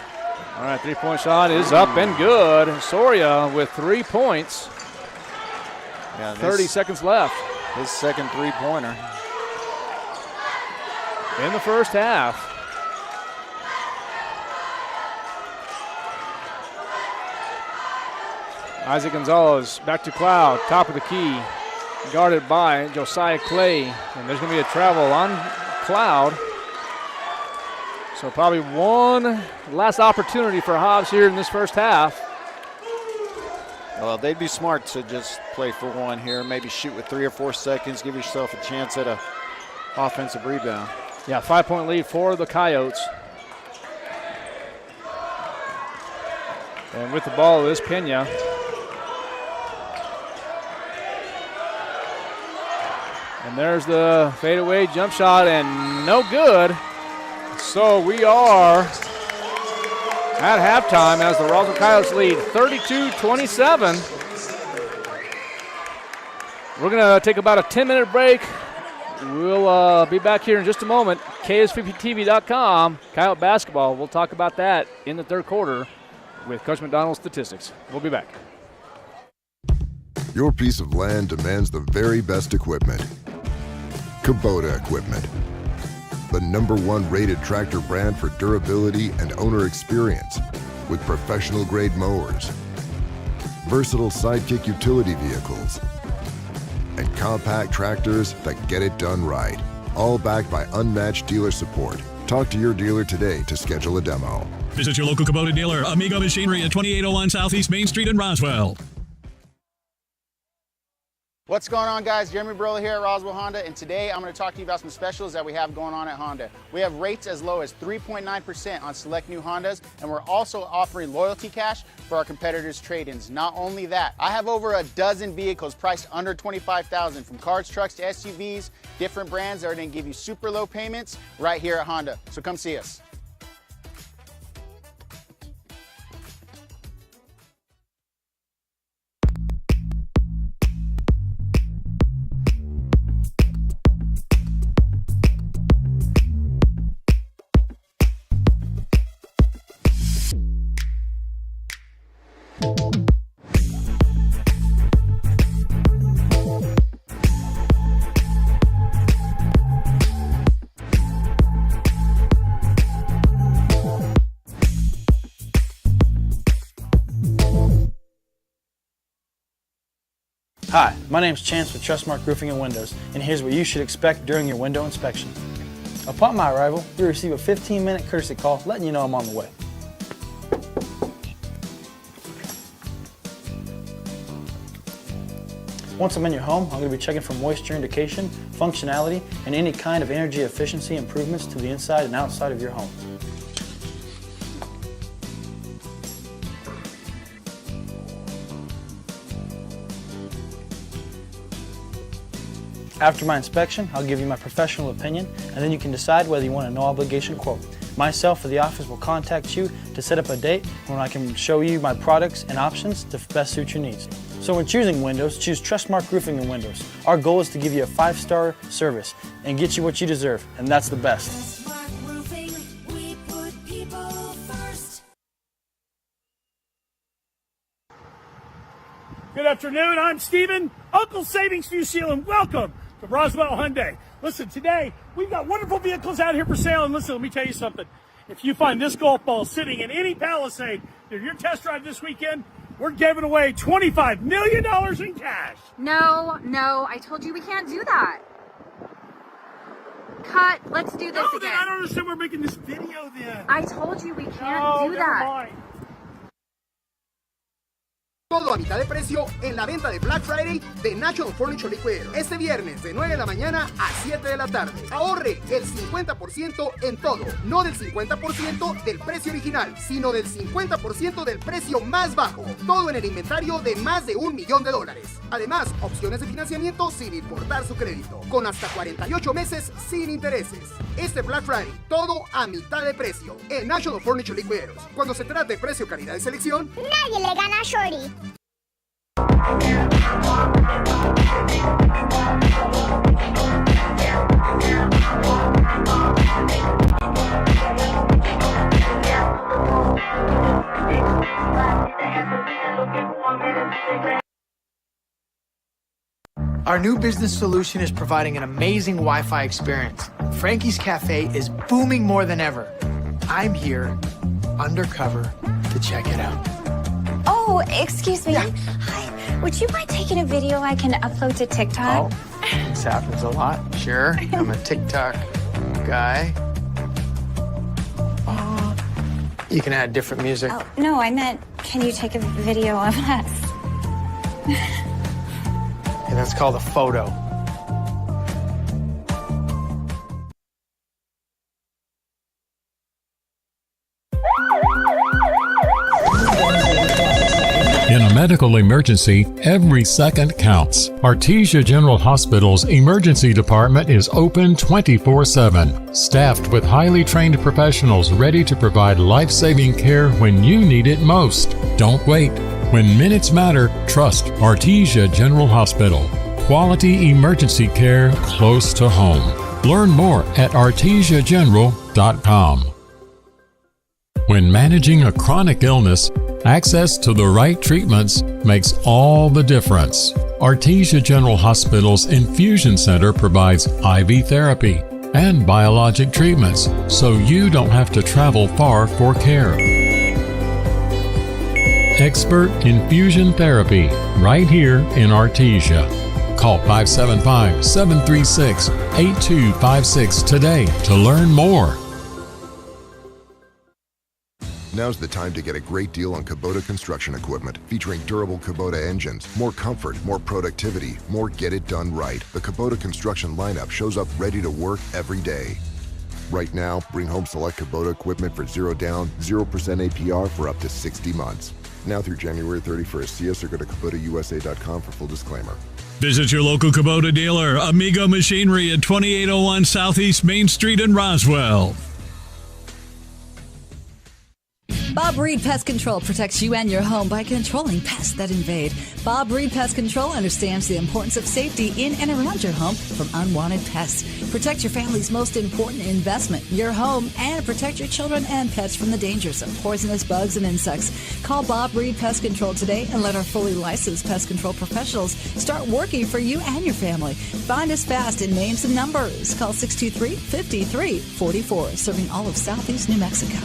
All right, three-point shot is up and good. Soria with 3 points. Yeah, 30 seconds left. His second three-pointer. In the first half. Isaac Gonzalez back to Cloud, top of the key, guarded by Josiah Clay. And there's going to be a travel on Cloud. So probably one last opportunity for Hobbs here in this first half. Well, they'd be smart to just play for one here, maybe shoot with 3 or 4 seconds, give yourself a chance at a offensive rebound. Yeah, 5-point lead for the Coyotes. And with the ball is Pena. And there's the fadeaway jump shot, and no good. So we are at halftime as the Roswell Coyotes lead 32-27. We're going to take about a 10-minute break. We'll be back here in just a moment. KSVPTV.com, Coyote basketball. We'll talk about that in the third quarter with Coach McDonald's statistics. We'll be back. Your piece of land demands the very best equipment. Kubota Equipment, the #1 rated tractor brand for durability and owner experience, with professional-grade mowers, versatile sidekick utility vehicles, and compact tractors that get it done right, all backed by unmatched dealer support. Talk to your dealer today to schedule a demo. Visit your local Kubota dealer, Amigo Machinery at 2801 Southeast Main Street in Roswell. What's going on, guys? Jeremy Brola here at Roswell Honda, and today I'm going to talk to you about some specials that we have going on at Honda. We have rates as low as 3.9% on select new Hondas, and we're also offering loyalty cash for our competitors' trade-ins. Not only that, I have over a dozen vehicles priced under $25,000, from cars, trucks to SUVs, different brands that are going to give you super low payments right here at Honda. So come see us. Hi, my name's Chance with Trustmark Roofing and Windows, and here's what you should expect during your window inspection. Upon my arrival, you'll receive a 15-minute courtesy call letting you know I'm on the way. Once I'm in your home, I'm going to be checking for moisture indication, functionality, and any kind of energy efficiency improvements to the inside and outside of your home. After my inspection, I'll give you my professional opinion, and then you can decide whether you want a no-obligation quote. Myself or the office will contact you to set up a date when I can show you my products and options to best suit your needs. So when choosing windows, choose Trustmark Roofing and Windows. Our goal is to give you a 5-star service and get you what you deserve, and that's the best. Good afternoon, I'm Steven, Uncle Savings View Seal, and welcome to Roswell Hyundai. Listen, today we've got wonderful vehicles out here for sale, and listen, let me tell you something. If you find this golf ball sitting in any Palisade during your test drive this weekend, we're giving away $25 million in cash. No, I told you we can't do that. Cut, let's do this again. I don't understand, we're making this video then. I told you we can't do that. Mind. Todo a mitad de precio en la venta de Black Friday de National Furniture Liquiders. Este viernes de 9 de la mañana a 7 de la tarde. Ahorre el 50% en todo. No del 50% del precio original, sino del 50% del precio más bajo. Todo en el inventario de más de $1 millón. Además, opciones de financiamiento sin importar su crédito. Con hasta 48 meses sin intereses. Este Black Friday, todo a mitad de precio en National Furniture Liquiders. Cuando se trata de precio, calidad y selección, nadie le gana a Shorty. Our new business solution is providing an amazing Wi-Fi experience. Frankie's Cafe is booming more than ever. I'm here, undercover, to check it out. Oh, excuse me. Yeah. Hi. Would you mind taking a video I can upload to TikTok? Oh, this happens a lot. Sure, I'm a TikTok guy. Oh, you can add different music. Oh, no, I meant, can you take a video of us? And that's called a photo. In a medical emergency, every second counts. Artesia General Hospital's emergency department is open 24/7, staffed with highly trained professionals ready to provide life-saving care when you need it most. Don't wait. When minutes matter, trust Artesia General Hospital. Quality emergency care close to home. Learn more at artesiageneral.com. When managing a chronic illness, access to the right treatments makes all the difference. Artesia General Hospital's Infusion Center provides IV therapy and biologic treatments, so you don't have to travel far for care. Expert infusion therapy right here in Artesia. Call 575-736-8256 today to learn more. Now's the time to get a great deal on Kubota construction equipment, featuring durable Kubota engines, more comfort, more productivity, more get it done right. The Kubota construction lineup shows up ready to work every day. Right now, bring home select Kubota equipment for 0 down, 0% APR for up to 60 months. Now through January 31st. See us or go to KubotaUSA.com for full disclaimer. Visit your local Kubota dealer, Amigo Machinery at 2801 Southeast Main Street in Roswell. Bob Reed Pest Control protects you and your home by controlling pests that invade. Bob Reed Pest Control understands the importance of safety in and around your home from unwanted pests. Protect your family's most important investment, your home, and protect your children and pets from the dangers of poisonous bugs and insects. Call Bob Reed Pest Control today and let our fully licensed pest control professionals start working for you and your family. Find us fast in names and numbers. Call 623-5344, serving all of Southeast New Mexico.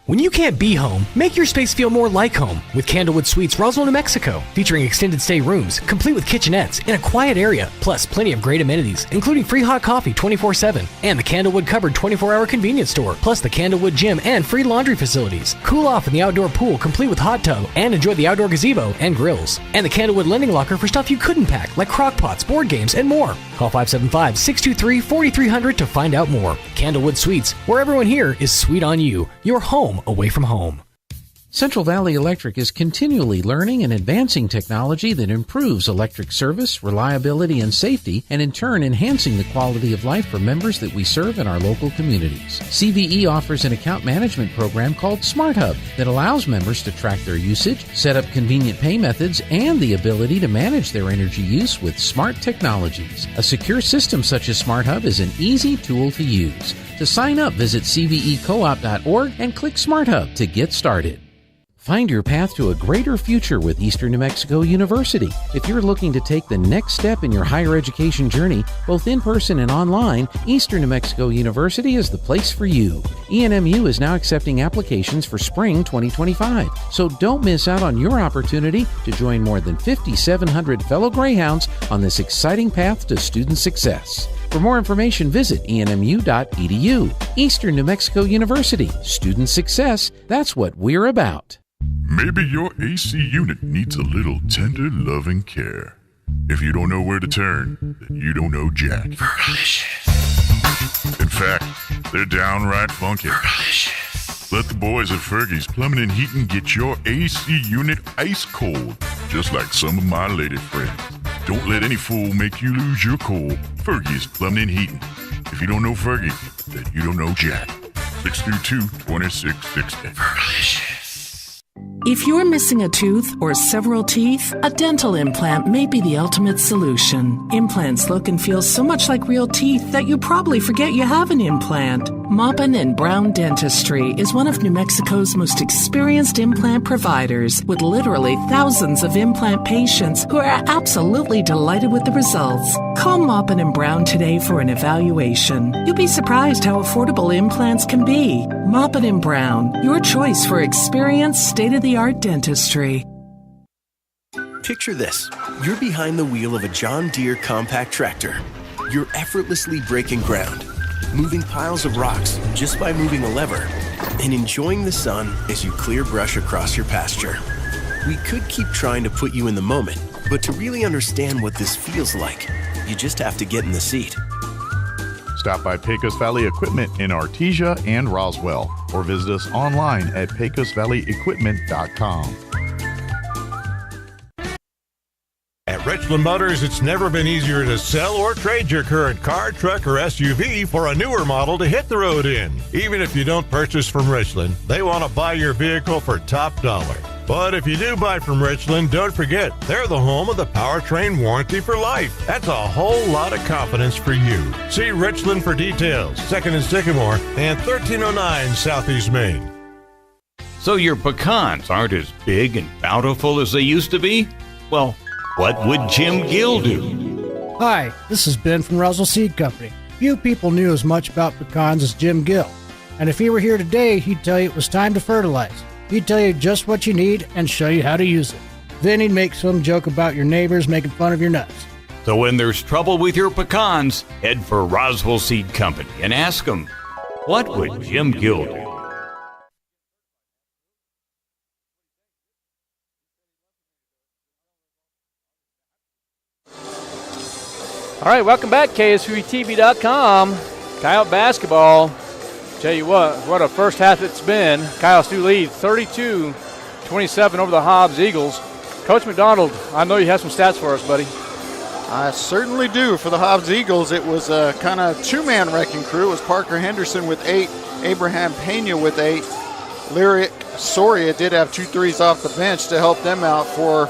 When you can't be home, make your space feel more like home with Candlewood Suites, Roswell, New Mexico, featuring extended stay rooms, complete with kitchenettes in a quiet area, plus plenty of great amenities, including free hot coffee 24/7, and the Candlewood Cupboard 24-hour convenience store, plus the Candlewood Gym and free laundry facilities. Cool off in the outdoor pool, complete with hot tub, and enjoy the outdoor gazebo and grills. And the Candlewood Lending Locker for stuff you couldn't pack, like crock pots, board games, and more. Call 575-623-4300 to find out more. Candlewood Suites, where everyone here is sweet on you. Your home away from home. Central Valley Electric is continually learning and advancing technology that improves electric service, reliability, and safety, and in turn enhancing the quality of life for members that we serve in our local communities. CVE offers an account management program called Smart Hub that allows members to track their usage, set up convenient pay methods, and the ability to manage their energy use with smart technologies. A secure system such as Smart Hub is an easy tool to use. To sign up, visit cvecoop.org and click Smart Hub to get started. Find your path to a greater future with Eastern New Mexico University. If you're looking to take the next step in your higher education journey, both in person and online, Eastern New Mexico University is the place for you. ENMU is now accepting applications for spring 2025, so don't miss out on your opportunity to join more than 5,700 fellow Greyhounds on this exciting path to student success. For more information, visit enmu.edu. Eastern New Mexico University. Student success, that's what we're about. Maybe your AC unit needs a little tender loving care. If you don't know where to turn, then you don't know Jack. In fact, they're downright funky. Let the boys at Fergie's Plumbing and Heating get your AC unit ice cold, just like some of my lady friends. Don't let any fool make you lose your cool. Fergie's Plumbing and Heating. If you don't know Fergie, then you don't know Jack. 632-2660. If you're missing a tooth or several teeth, a dental implant may be the ultimate solution. Implants look and feel so much like real teeth that you probably forget you have an implant. Maupin & Brown Dentistry is one of New Mexico's most experienced implant providers, with literally thousands of implant patients who are absolutely delighted with the results. Call Maupin & Brown today for an evaluation. You'll be surprised how affordable implants can be. Maupin & Brown, your choice for experienced, state-of-the-art dentistry. Picture this. You're behind the wheel of a John Deere compact tractor. You're effortlessly breaking ground, moving piles of rocks just by moving a lever, and enjoying the sun as you clear brush across your pasture. We could keep trying to put you in the moment, but to really understand what this feels like, you just have to get in the seat. Stop by Pecos Valley Equipment in Artesia and Roswell, or visit us online at pecosvalleyequipment.com. At Richland Motors, it's never been easier to sell or trade your current car, truck, or SUV for a newer model to hit the road in. Even if you don't purchase from Richland, they want to buy your vehicle for top dollar. But if you do buy from Richland, don't forget, they're the home of the powertrain warranty for life. That's a whole lot of confidence for you. See Richland for details. 2nd and Sycamore and 1309 Southeast Main. So your pecans aren't as big and bountiful as they used to be? Well, what would Jim Gill do? Hi, this is Ben from Roswell Seed Company. Few people knew as much about pecans as Jim Gill. And if he were here today, he'd tell you it was time to fertilize. He'd tell you just what you need and show you how to use it. Then he'd make some joke about your neighbors making fun of your nuts. So when there's trouble with your pecans, head for Roswell Seed Company and ask them, what would Jim Gill do? All right, welcome back, KSVTV.com. Coyote basketball. Tell you what a first half it's been. Coyotes do lead 32-27 over the Hobbs Eagles. Coach McDonald, I know you have some stats for us, buddy. I certainly do. For the Hobbs Eagles, it was a kind of two-man wrecking crew. It was Parker Henderson with 8, Abraham Pena with 8. Lyric Soria did have 2 threes off the bench to help them out. For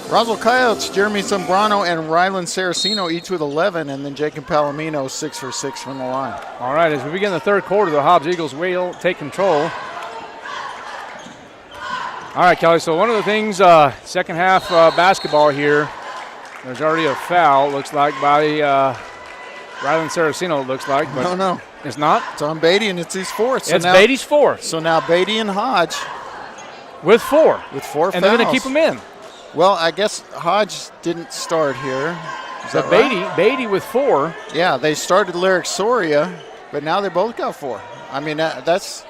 Roswell Coyotes, Jeremy Zambrano and Rylan Saraceno each with 11, and then Jacob Palomino 6 for 6 from the line. All right, as we begin the third quarter, the Hobbs Eagles will take control. All right, Kelly, so one of the things, second half basketball here, there's already a foul, looks like, by Rylan Saraceno, it looks like. But no. It's not? It's on Beatty, and it's his fourth. So it's Beatty's fourth. So now Beatty and Hodge. With 4. With 4 and fouls. they're going to keep them in. Well, I guess Hodge didn't start here. Is that right? Beatty with 4. Yeah, they started Lyric Soria, but now they both got 4. I mean, that's,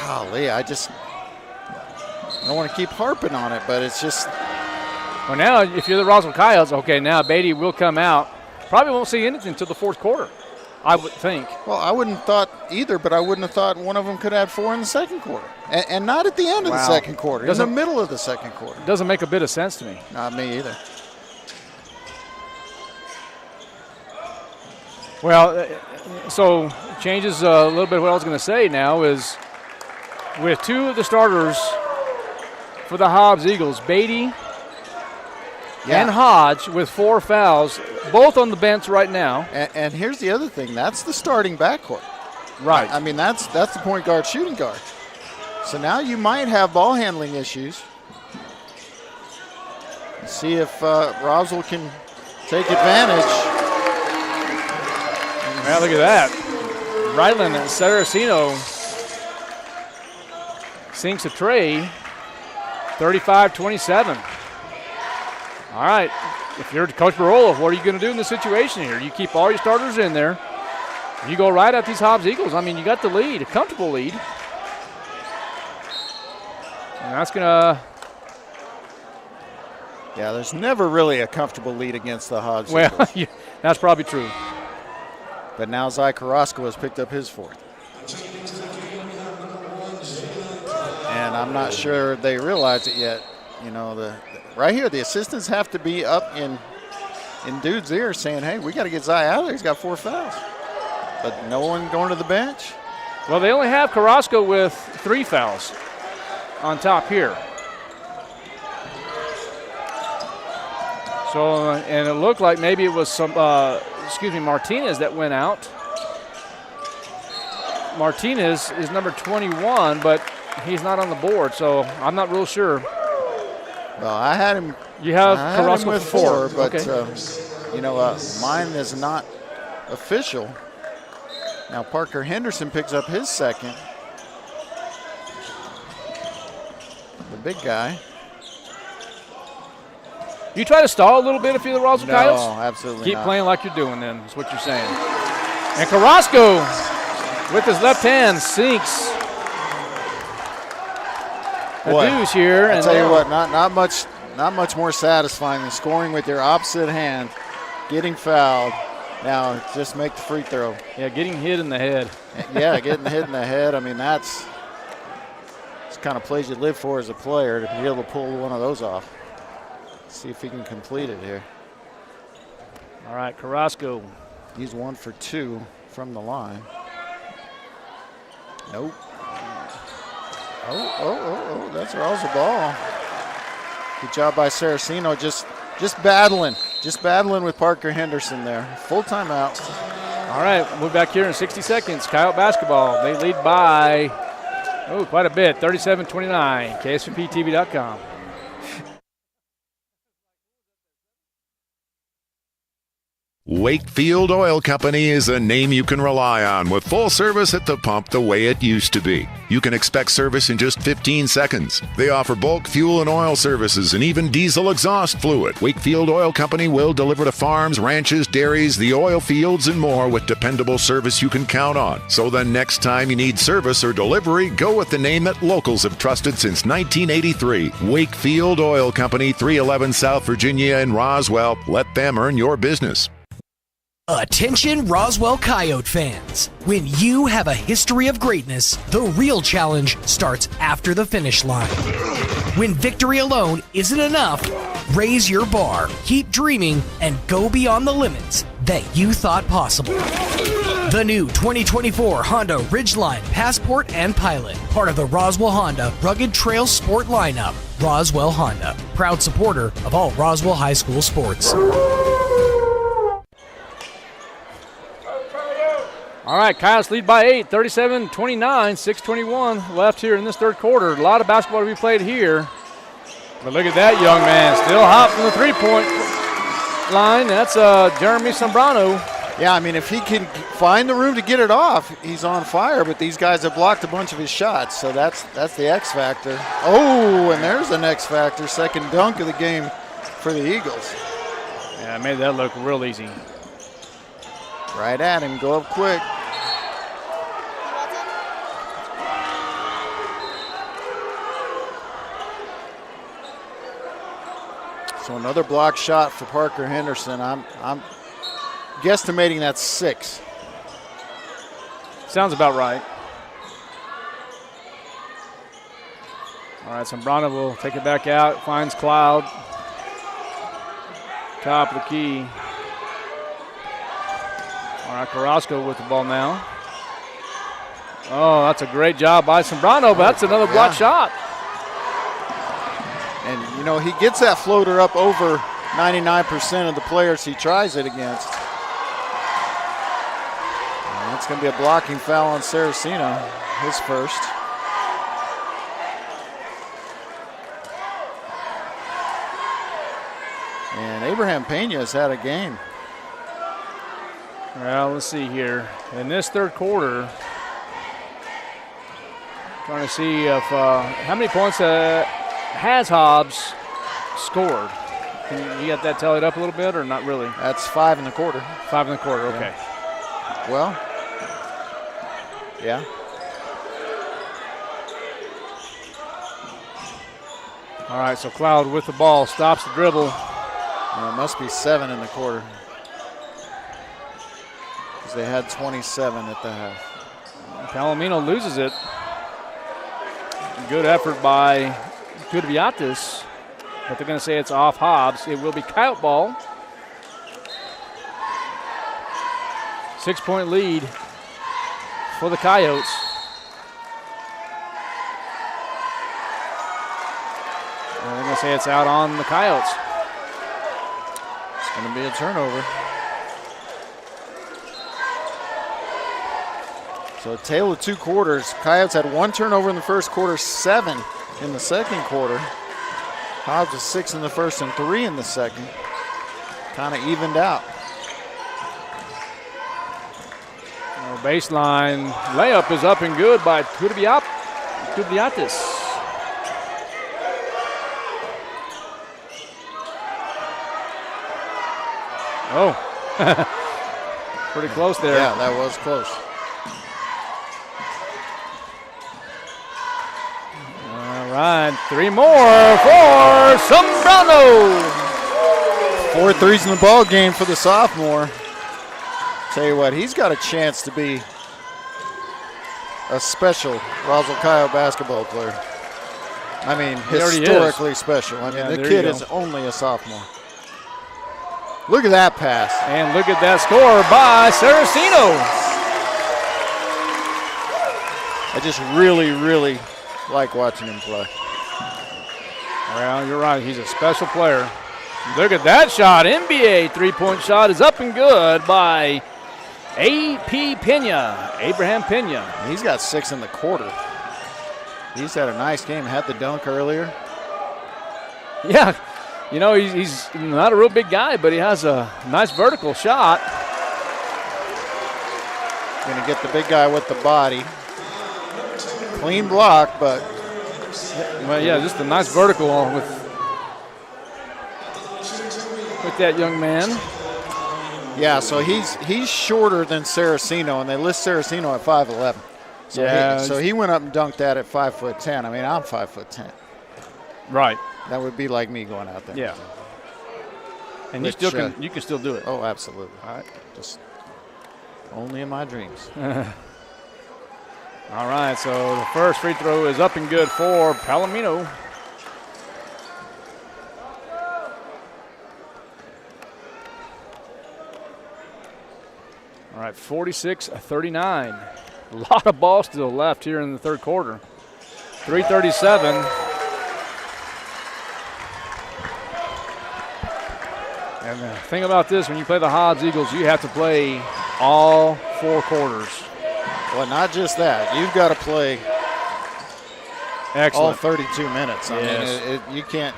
golly, I don't want to keep harping on it, but it's just. Well, now, if you're the Roswell Coyotes, okay, now Beatty will come out. Probably won't see anything until the fourth quarter. I would think. Well, I wouldn't have thought either, but I wouldn't have thought one of them could have 4 in the second quarter. And not at the end of the second quarter, in the middle of the second quarter. Doesn't make a bit of sense to me. Not me either. Well, so changes a little bit. What I was going to say now is with 2 of the starters for the Hobbs Eagles, Beatty and Hodge with 4 fouls, both on the bench right now. And here's the other thing. That's the starting backcourt. Right. I mean, that's the point guard, shooting guard. So now you might have ball handling issues. See if Roswell can take advantage. Yeah, look at that. Ryland and Saraceno sinks a tray, 35-27. All right, if you're Coach Barola, what are you going to do in this situation here? You keep all your starters in there. You go right at these Hobbs Eagles. I mean, you got the lead, a comfortable lead. And that's going to... Yeah, there's never really a comfortable lead against the Hobbs Well, Eagles. yeah, that's probably true. But now Zy Carrasco has picked up his 4th. And I'm not sure they realize it yet. You know, right here, the assistants have to be up in dude's ear saying, hey, we got to get Zy out of there. He's got 4 fouls. But no one going to the bench. Well, they only have Carrasco with 3 fouls on top here. So, and it looked like maybe it was Martinez that went out. Martinez is number 21, but he's not on the board, so I'm not real sure. Well, I had him. You have Carrasco with 4, but okay. you know, mine is not official. Now Parker Henderson picks up his 2nd. The big guy. You try to stall a little bit if you're the Roswell Coyotes? No, absolutely Keep not. playing like you're doing then, is what you're saying. And Carrasco, with his left hand, sinks a deuce here. I tell you what, not much more satisfying than scoring with your opposite hand, getting fouled. Now just make the free throw. Yeah, getting hit in the head. Yeah, getting hit in the head. I mean, that's the kind of plays you live for as a player, to be able to pull one of those off. See if he can complete it here. All right, Carrasco. He's 1 for 2 from the line. Nope. Oh, that's Roswell ball. Good job by Saraceno, just battling with Parker Henderson there. Full timeout. All right, we'll be back here in 60 seconds. Coyote basketball, they lead by, quite a bit, 37-29, KSVPTV.com. Wakefield Oil Company is a name you can rely on with full service at the pump the way it used to be. You can expect service in just 15 seconds. They offer bulk fuel and oil services and even diesel exhaust fluid. Wakefield Oil Company will deliver to farms, ranches, dairies, the oil fields, and more with dependable service you can count on. So the next time you need service or delivery, go with the name that locals have trusted since 1983. Wakefield Oil Company, 311 South Virginia in Roswell. Let them earn your business. Attention Roswell Coyote fans. When you have a history of greatness, the real challenge starts after the finish line. When victory alone isn't enough, raise your bar, keep dreaming, and go beyond the limits that you thought possible. The new 2024 Honda Ridgeline Passport and Pilot, part of the Roswell Honda Rugged Trail Sport lineup. Roswell Honda, proud supporter of all Roswell High School sports. All right, Coyotes lead by 8, 37-29, 6:21 left here in this third quarter. A lot of basketball to be played here. But look at that young man, still hot from the three-point line. That's Jeremy Sombrano. Yeah, I mean, if he can find the room to get it off, he's on fire. But these guys have blocked a bunch of his shots, so that's the X factor. Oh, and there's an X factor, second dunk of the game for the Eagles. Yeah, made that look real easy. Right at him, go up quick. So another block shot for Parker Henderson. I'm guesstimating that's 6. sounds about right. All right, Zambrano will take it back out. Finds Cloud. Top of the key. All right, Carrasco with the ball now. Oh, that's a great job by Zambrano, but that's another block shot. And, you know, he gets that floater up over 99% of the players he tries it against. And that's going to be a blocking foul on Saraceno, his first. And Abraham Pena has had a game. Well, let's see here. In this third quarter, trying to see if how many points has Hobbs scored. You got that tallied up a little bit or not really? That's 5 in the quarter. 5 in the quarter, okay. Yeah. Well, yeah. All right, so Cloud with the ball, stops the dribble. It must be 7 in the quarter. Because they had 27 at the half. Palomino loses it. Good effort by Gudviatis, but they're going to say it's off Hobbs. It will be Coyote ball. 6-point lead for the Coyotes. And they're going to say it's out on the Coyotes. It's going to be a turnover. So a tale of 2 quarters. Coyotes had 1 turnover in the first quarter, 7 in the second quarter. Hobbs was 6 in the first and 3 in the second. Kind of evened out. Baseline layup is up and good by Gudviatis. Oh, pretty close there. Yeah, that was close. All right, 3 more for Zambrano. 4 threes in the ball game for the sophomore. Tell you what, he's got a chance to be a special Roswell Coyote basketball player. I mean, historically special. I mean, the kid is only a sophomore. Look at that pass. And look at that score by Saraceno. I just really, really like watching him play. Well, you're right. He's a special player. Look at that shot. NBA 3-point shot is up and good by A.P. Pena, Abraham Pena. He's got 6 in the quarter. He's had a nice game. Had the dunk earlier. Yeah. You know, he's not a real big guy, but he has a nice vertical shot. Going to get the big guy with the body. Clean block, but. Well, yeah, just a nice vertical with that young man. Yeah, so he's shorter than Saraceno, and they list Saraceno at 5'11". So yeah, so he went up and dunked that at 5'10". I mean, I'm 5'10". Right. That would be like me going out there. Yeah. And you can still do it. Oh, absolutely. All right. Just only in my dreams. All right, so the first free throw is up and good for Palomino. All right, 46-39. A lot of ball still left here in the third quarter. 3:37. And the thing about this, when you play the Hobbs Eagles, you have to play all 4 quarters. Well, not just that. You've got to play all Excellent. 32 minutes. I Yes. mean, you can't.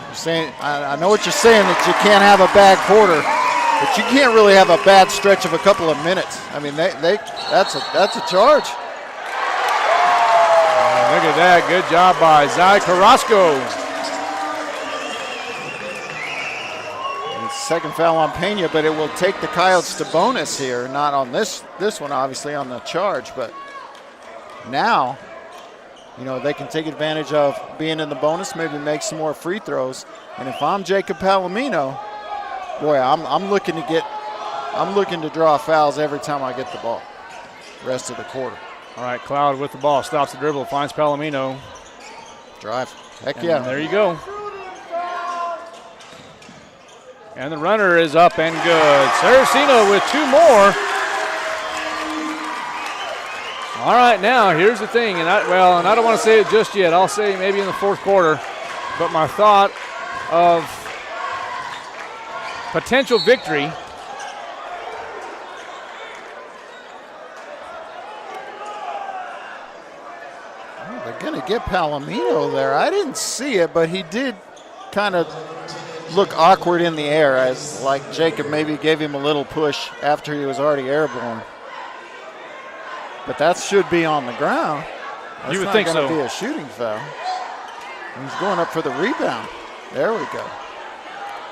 You're saying, I know what you're saying, that you can't have a bad quarter, but you can't really have a bad stretch of a couple of minutes. I mean, that's a charge. Look at that. Good job by Zai Carrasco. Second foul on Pena, but it will take the Coyotes to bonus here. Not on this one, obviously, on the charge, but now, you know, they can take advantage of being in the bonus, maybe make some more free throws. And if I'm Jacob Palomino, boy, I'm looking to draw fouls every time I get the ball. rest of the quarter. All right, Cloud with the ball, stops the dribble, finds Palomino. Drive. Heck And yeah. there you go. And the runner is up and good. Saraceno with 2 more. All right, now here's the thing, and I don't want to say it just yet. I'll say maybe in the fourth quarter, but my thought of potential victory. Oh, they're going to get Palomino there. I didn't see it, but he did kind of look awkward in the air, as like Jacob maybe gave him a little push after he was already airborne. But that should be on the ground. That's you would think so. Not going to be a shooting foul. He's going up for the rebound. There we go.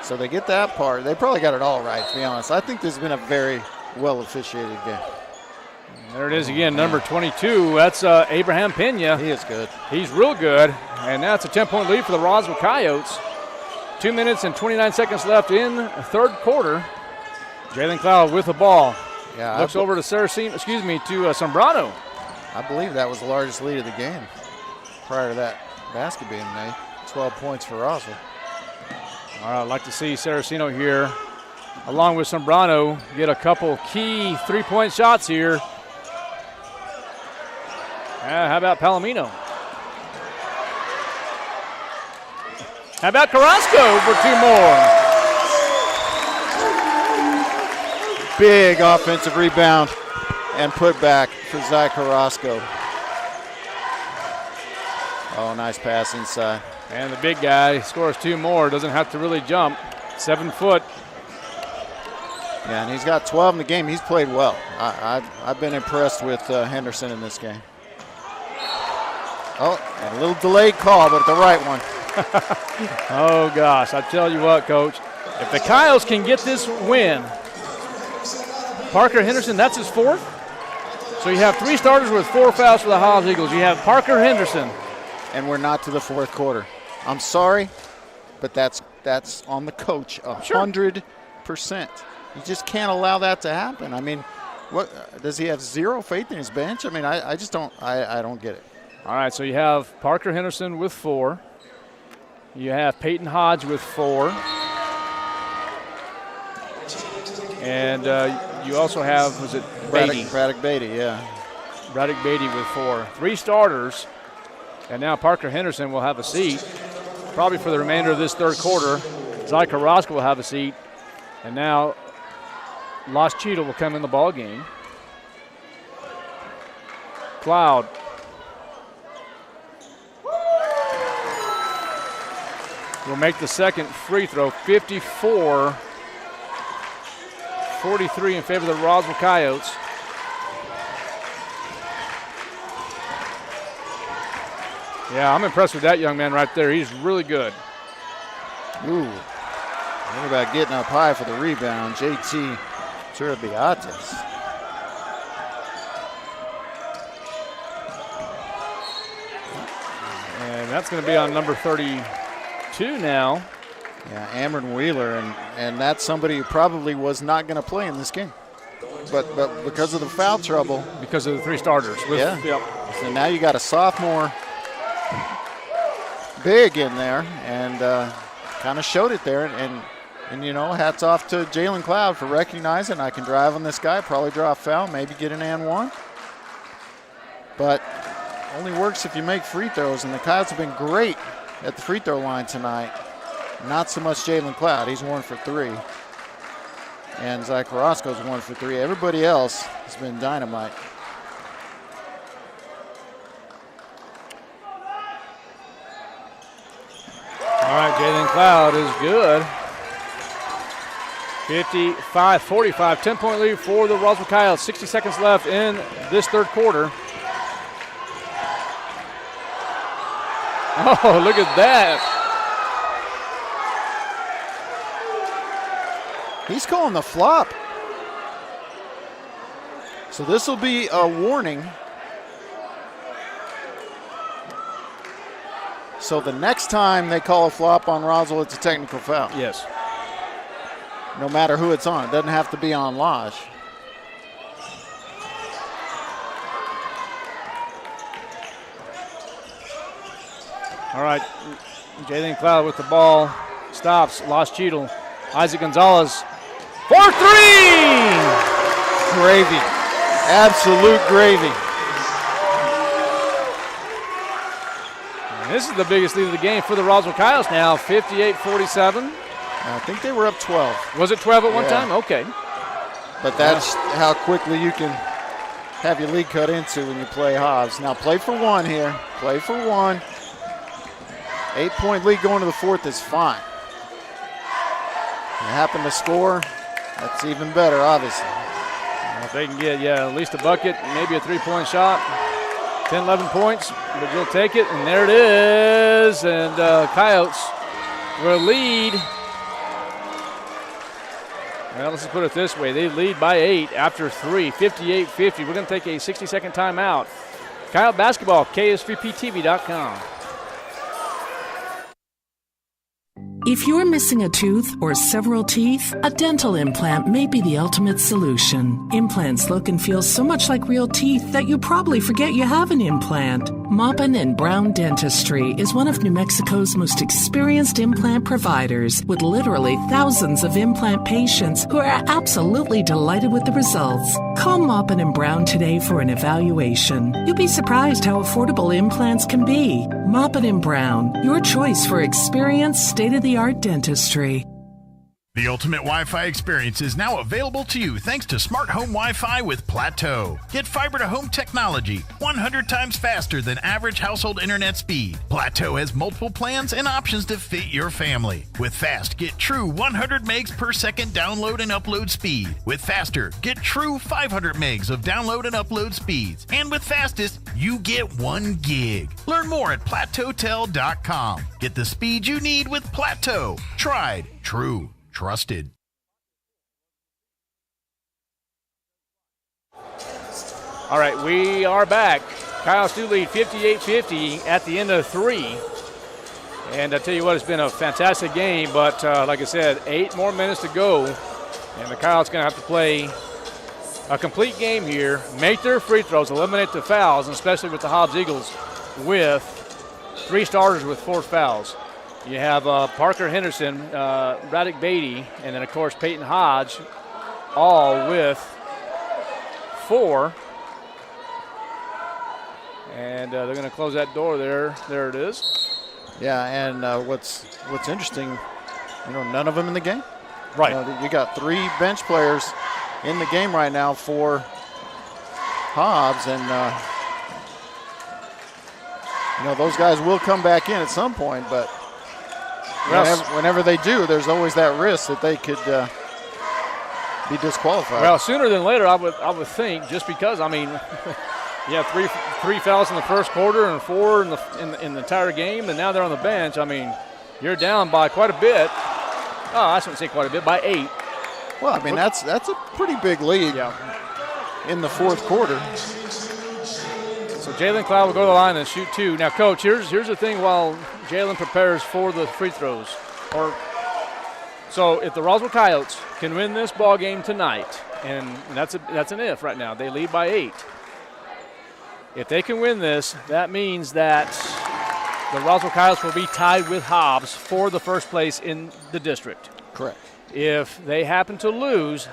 So they get that part. They probably got it all right, to be honest. I think this has been a very well officiated game. And there it is again, number 22. That's Abraham Pena. He is good. He's real good. And that's a 10-point lead for the Roswell Coyotes. 2 minutes and 29 seconds left in the third quarter. Jalen Cloud with the ball. Yeah, looks over to Sombrano. I believe that was the largest lead of the game prior to that basket being made. 12 points for Roswell. All right, I'd like to see Saraceno here, along with Sombrano, get a couple key three-point shots here. How about Palomino? How about Carrasco for 2 more? Big offensive rebound and put back for Zach Carrasco. Oh, nice pass inside. And the big guy scores 2 more, doesn't have to really jump. 7 foot. Yeah, and he's got 12 in the game. He's played well. I've been impressed with Henderson in this game. Oh, and a little delayed call, but the right one. Oh, gosh, I tell you what, Coach. If the Coyotes can get this win, Parker Henderson, that's his 4th. So you have 3 starters with 4 fouls for the Hobbs Eagles. You have Parker Henderson. And we're not to the fourth quarter. I'm sorry, but that's on the coach 100%. You just can't allow that to happen. I mean, what does he have zero faith in his bench? I mean, I just don't get it. All right, so you have Parker Henderson with 4. You have Peyton Hodge with 4. And you also have, was it Beatty? Braddock Beatty, yeah. Braddock Beatty with 4. 3 starters. And now Parker Henderson will have a seat, probably for the remainder of this third quarter. Zach Carrasco will have a seat. And now Las Cheetah will come in the ball game. Cloud. Will make the second free throw. 54-43 in favor of the Roswell Coyotes. Yeah, I'm impressed with that young man right there. He's really good. Ooh. What about getting up high for the rebound? JT Turabiatis. And that's going to be on number 32 now. Yeah, Amron Wheeler, and that's somebody who probably was not going to play in this game. But because of the foul trouble. Because of the 3 starters. Yeah. Yep. So now you got a sophomore big in there, and kind of showed it there. And you know, hats off to Jalen Cloud for recognizing I can drive on this guy, probably draw a foul, maybe get an and one. But only works if you make free throws, and the Coyotes have been great at the free throw line tonight. Not so much Jalen Cloud. He's 1 for 3. And Zach Carrasco's 1 for 3. Everybody else has been dynamite. All right, Jalen Cloud is good. 55-45, 10-point lead for the Roswell Coyotes. 60 seconds left in this third quarter. Oh, look at that. He's calling the flop. So this will be a warning. So the next time they call a flop on Roswell, it's a technical foul. Yes. No matter who it's on. It doesn't have to be on Lodge. All right, Jalen Cloud with the ball. Stops, lost Cheadle. Isaac Gonzalez for three! Gravy. Absolute gravy. And this is the biggest lead of the game for the Roswell Coyotes now, 58-47. I think they were up 12. Was it 12 at one time? Okay. But that's how quickly you can have your lead cut into when you play Hobbs. Now play for one here. Play for one. 8-point lead going to the fourth is fine. You happen to score, that's even better, obviously. Well, if they can get, at least a bucket, maybe a three-point shot, 10, 11 points, but you'll take it, and there it is. And Coyotes will lead. Well, let's just put it this way. They lead by 8 after 3, 58-50. We're going to take a 60-second timeout. Coyote basketball, KSVPTV.com. If you're missing a tooth or several teeth, a dental implant may be the ultimate solution. Implants look and feel so much like real teeth that you probably forget you have an implant. Maupin & Brown Dentistry is one of New Mexico's most experienced implant providers, with literally thousands of implant patients who are absolutely delighted with the results. Call Maupin & Brown today for an evaluation. You'll be surprised how affordable implants can be. Maupin & Brown, your choice for experienced, state-of-the-art dentistry. The ultimate Wi-Fi experience is now available to you thanks to Smart Home Wi-Fi with Plateau. Get fiber-to-home technology 100 times faster than average household internet speed. Plateau has multiple plans and options to fit your family. With Fast, get true 100 megs per second download and upload speed. With Faster, get true 500 megs of download and upload speeds. And with Fastest, you get 1 gig. Learn more at plateautel.com. Get the speed you need with Plateau. Tried, true, trusted. All right, we are back. Coyotes do lead 58-50 at the end of 3. And I tell you what, it's been a fantastic game, but like I said, 8 more minutes to go. And the Coyotes going to have to play a complete game here, make their free throws, eliminate the fouls, and especially with the Hobbs Eagles with 3 starters with 4 fouls. You have Parker Henderson, Radek Beatty, and then, of course, Peyton Hodge, all with 4. And they're going to close that door there. There it is. Yeah, and what's interesting, none of them in the game. Right. You got 3 bench players in the game right now for Hobbs, and those guys will come back in at some point, but whenever they do, there's always that risk that they could be disqualified. Well, sooner than later, I would think, just because, you have three fouls in the first quarter and 4 in the entire game, and now they're on the bench. You're down by quite a bit. Oh, I shouldn't say quite a bit, by 8. Well, that's a pretty big lead in the fourth quarter. So Jalen Cloud will go to the line and shoot 2. Now, Coach, here's the thing while Jalen prepares for the free throws. So if the Roswell Coyotes can win this ball game tonight, and that's an if right now, they lead by 8. If they can win this, that means that the Roswell Coyotes will be tied with Hobbs for the first place in the district. Correct. If they happen to lose,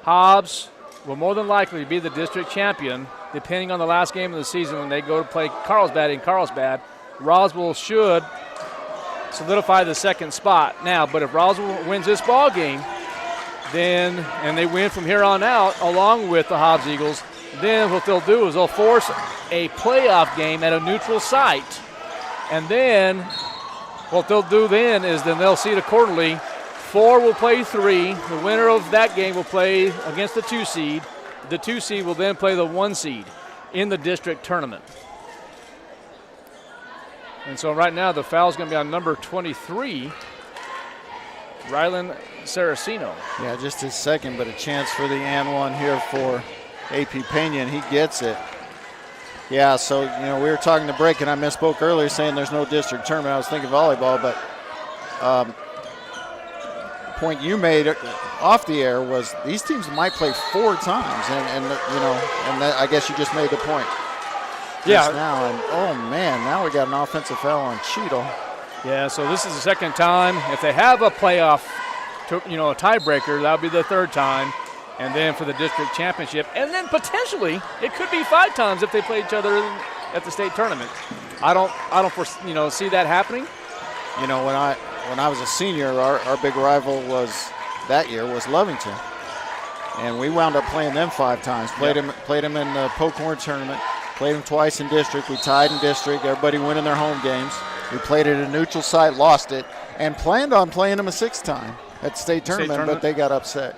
Hobbs will more than likely be the district champion, depending on the last game of the season when they go to play Carlsbad in Carlsbad. Roswell should solidify the second spot. Now, but if Roswell wins this ball game, and they win from here on out, along with the Hobbs Eagles, then what they'll do is they'll force a playoff game at a neutral site. And then what they'll do then is they'll seed accordingly. 4 will play 3. The winner of that game will play against the 2 seed. The 2 seed will then play the 1 seed in the district tournament. And so right now the foul is going to be on number 23, Rylan Saraceno. Yeah, just his second, but a chance for the and one here for AP Pena, and he gets it. Yeah, so, we were talking to break, and I misspoke earlier saying there's no district tournament. I was thinking volleyball, but point you made off the air was these teams might play 4 times, and I guess you just made the point. just now. And, oh, man, now we got an offensive foul on Cheadle. Yeah, so this is the second time. If they have a playoff, a tiebreaker, that would be the third time. And then for the district championship. And then potentially it could be 5 times if they play each other at the state tournament. I don't see that happening. You know, when I was a senior, our big rival that year was Lovington. And we wound up playing them 5 times. Played them in the Pokhorn tournament. Played them twice in district. We tied in district. Everybody winning their home games. We played it at a neutral site, lost it, and planned on playing them a 6th time at the state tournament, but they got upset.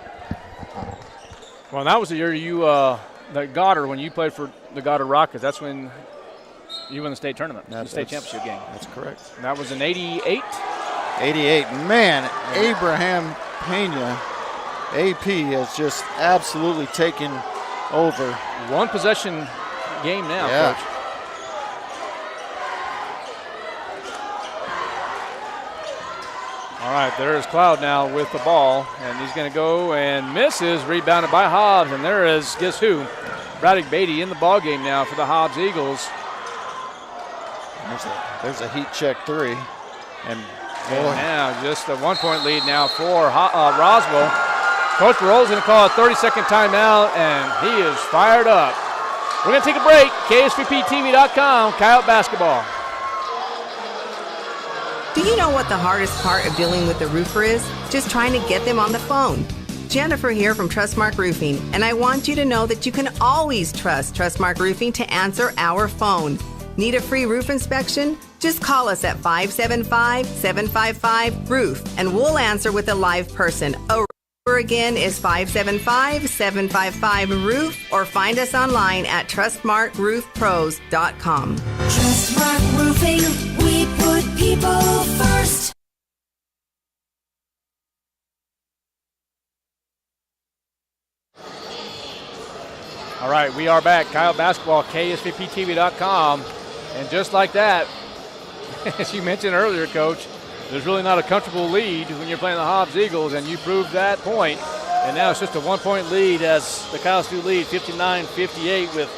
Well, that was the year you, that Goddard, when you played for the Goddard Rockets, that's when you won the state tournament, the state championship game. That's correct. And that was in 88? 88. Man, Abraham Pena, AP, has just absolutely taken over. 1 possession game now, Coach. All right, there's Cloud now with the ball, and he's going to go and misses, rebounded by Hobbs, and there is, guess who? Braddock Beatty in the ball game now for the Hobbs Eagles. There's a heat check 3, and now just a 1-point lead now for Roswell. Coach Barol's going to call a 30-second timeout, and he is fired up. We're going to take a break. KSVPTV.com, Coyote Basketball. Do you know what the hardest part of dealing with the roofer is? Just trying to get them on the phone. Jennifer here from Trustmark Roofing, and I want you to know that you can always trust Trustmark Roofing to answer our phone. Need a free roof inspection? Just call us at 575-755-ROOF, and we'll answer with a live person. A number again is 575-755-ROOF, or find us online at trustmarkroofpros.com. Trustmark Roofing, we put people first. All right, we are back. Coyote Basketball, KSVPTV.com. And just like that, as you mentioned earlier, Coach, there's really not a comfortable lead when you're playing the Hobbs Eagles, and you proved that point. And now it's just a 1-point lead as the Coyotes do lead 59-58 with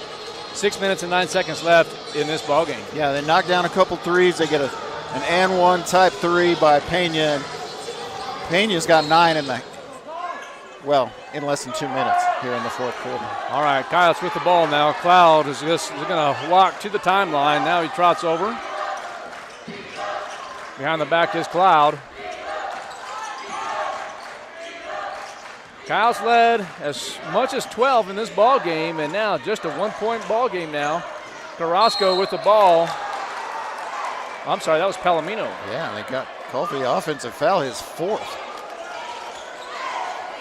6 minutes and 9 seconds left in this ballgame. Yeah, they knock down a couple threes. They get an and one type 3 by Pena. And Pena's got 9 in less than 2 minutes here in the 4th quarter. All right, Coyotes with the ball now. Cloud is going to walk to the timeline. Now he trots over. Behind the back is Cloud. Coyotes led as much as 12 in this ball game, and now just a 1-point ball game now. Carrasco with the ball. I'm sorry, that was Palomino. Yeah, they got called for the offensive foul, his 4th.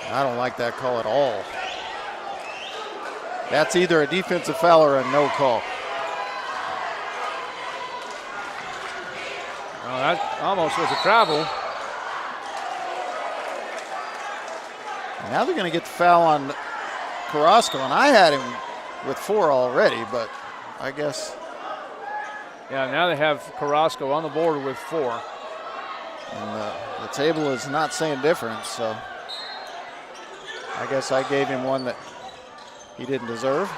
I don't like that call at all. That's either a defensive foul or a no call. Oh, that almost was a travel. Now they're going to get the foul on Carrasco, and I had him with 4 already, but I guess. Yeah, now they have Carrasco on the board with 4. And the table is not saying different, so I guess I gave him one that he didn't deserve.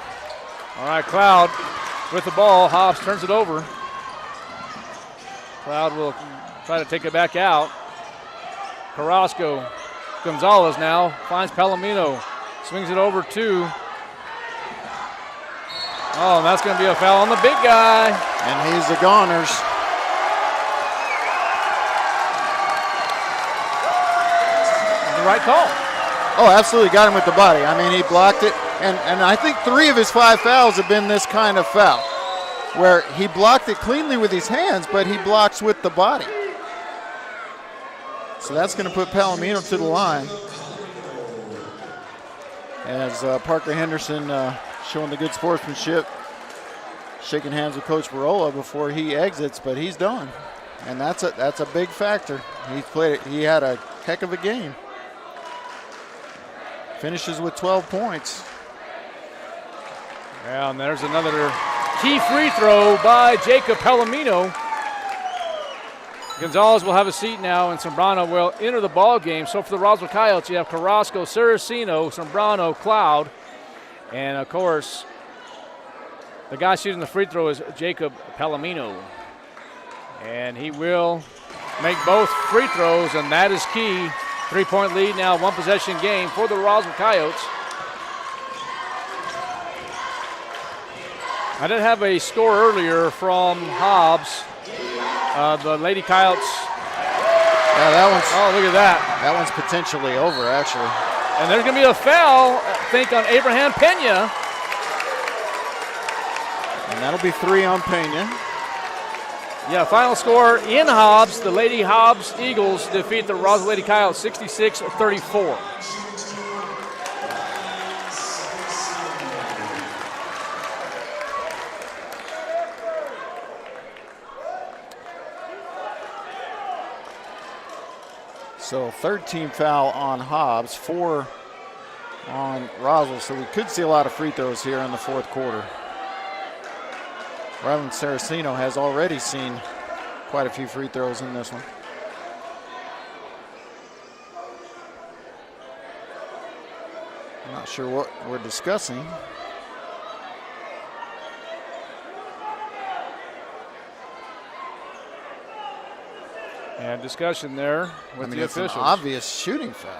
All right, Cloud with the ball. Hobbs turns it over. Cloud will try to take it back out. Carrasco. Gonzalez now finds Palomino. Swings it over to. Oh, and that's going to be a foul on the big guy. And he's the Goners. The right call. Oh, absolutely. Got him with the body. I mean, he blocked it. And I think 3 of his 5 fouls have been this kind of foul, where he blocked it cleanly with his hands, but he blocks with the body. So that's going to put Palomino to the line. As Parker Henderson showing the good sportsmanship, shaking hands with Coach Barola before he exits, but he's done. And that's a big factor. He had a heck of a game. Finishes with 12 points. Yeah, and there's another key free throw by Jacob Palomino. Gonzalez will have a seat now, and Sombrano will enter the ball game. So for the Roswell Coyotes, you have Carrasco, Saraceno, Sombrano, Cloud, and of course, The guy shooting the free throw is Jacob Palomino. And he will make both free throws, and that is key. 3-point lead now, one possession game for the Roswell Coyotes. I did have a score earlier from Hobbs. The Lady Coyotes. Yeah, that one's. Oh, look at that. That one's potentially over, actually. And there's going to be a foul, I think, on Abraham Pena. And that'll be 3 on Pena. Yeah, final score in Hobbs. The Lady Hobbs Eagles defeat the Roswell Lady Coyotes 66-34. So 13 foul on Hobbs, 4 on Roswell. So we could see a lot of free throws here in the fourth quarter. Rylan Saraceno has already seen quite a few free throws in this one. I'm not sure what we're discussing. And discussion there with the it's officials. An obvious shooting foul.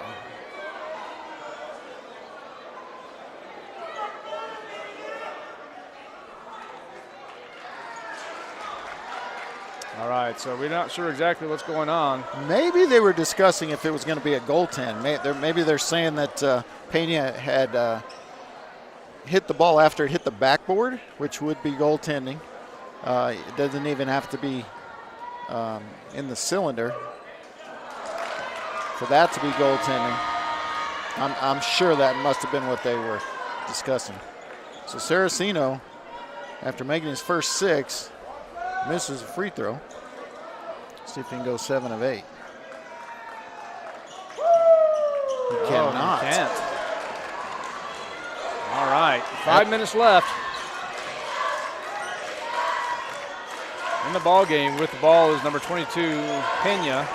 All right, so we're not sure exactly what's going on. Maybe they were discussing if it was going to be a goaltend. Maybe they're saying that Pena had hit the ball after it hit the backboard, which would be goaltending. It doesn't even have to be in the cylinder for that to be goaltending. I'm sure that must have been what they were discussing. So Saraceno, after making his first 6, misses a free throw. See if he can go 7 of 8. He cannot. He can't. All right, 5 minutes left. In the ball game with the ball is number 22, Pena.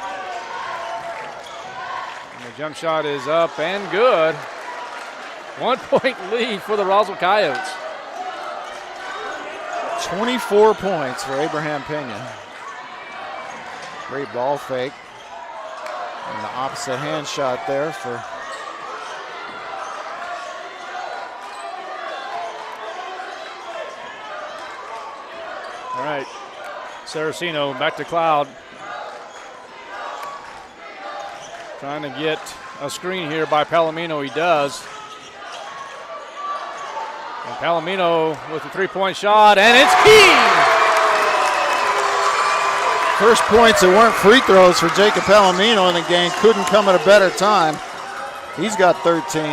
And the jump shot is up and good. 1-point lead for the Roswell Coyotes. 24 points for Abraham Pena. Great ball fake. And the opposite hand shot there for all right. Saraceno back to Cloud. Trying to get a screen here by Palomino. He does. And Palomino with a 3-point shot, and it's key! First points that weren't free throws for Jacob Palomino in the game. Couldn't come at a better time. He's got 13.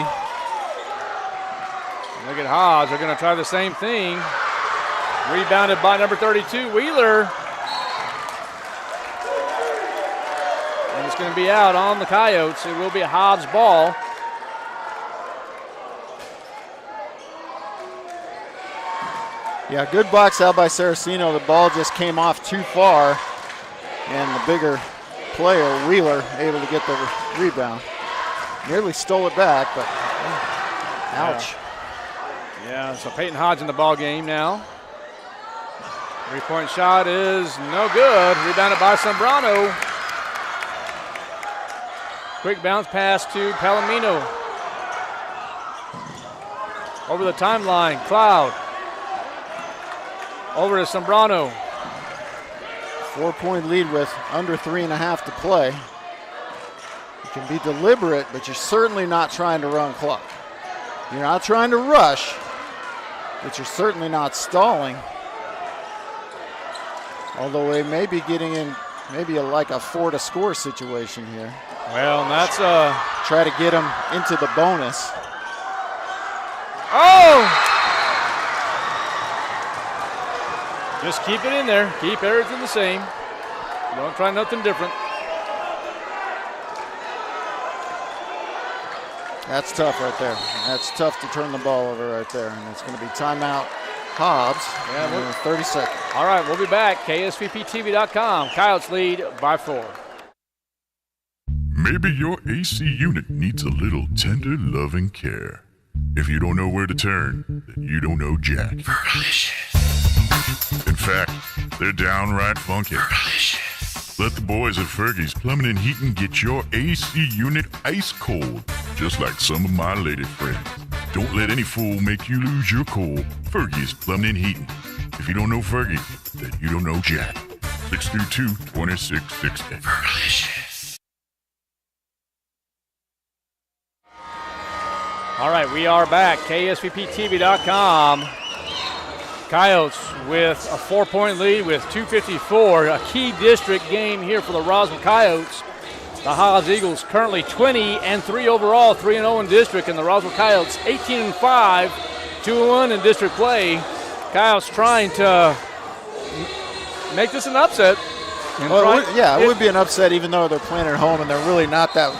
Look at Hobbs. They're going to try the same thing. Rebounded by number 32, Wheeler. And it's going to be out on the Coyotes. It will be a Hobbs ball. Yeah, good box out by Saraceno. The ball just came off too far, and the bigger player, Wheeler, able to get the rebound. Nearly stole it back, but ouch. Yeah, so Peyton Hodge in the ball game now. 3-point shot is no good. Rebounded by Sombrano. Quick bounce pass to Palomino. Over the timeline, Cloud. Over to Sombrano. 4-point lead with under 3.5 to play. You can be deliberate, but you're certainly not trying to run clock. You're not trying to rush, but you're certainly not stalling. Although they may be getting in maybe like a 4-to-score situation here. Well, and that's try to get them into the bonus. Oh! Just keep it in there. Keep everything the same. Don't try nothing different. That's tough right there. That's tough to turn the ball over right there. And it's going to be timeout Hobbs. Yeah, 30 seconds. All right, we'll be back. KSVPTV.com. Coyotes lead by 4. Maybe your AC unit needs a little tender loving care. If you don't know where to turn, then you don't know Jack. Fergalicious. fact, they're downright funky. Let the boys at Fergie's Plumbing and Heating get your AC unit ice cold, just like some of my lady friends. Don't let any fool make you lose your cool. Fergie's Plumbing and Heating. If you don't know Fergie, then you don't know Jack. 632-2660. Fergalicious. All right, we are back. KSVPTV.com. Coyotes with a 4-point lead with 2:54. A key district game here for the Roswell Coyotes. The Hobbs Eagles currently 20-3 overall, 3-0 in district, and the Roswell Coyotes 18-5, 2-1 in district play. Coyotes trying to make this an upset. Well, it would be an upset even though they're playing at home and they're really not that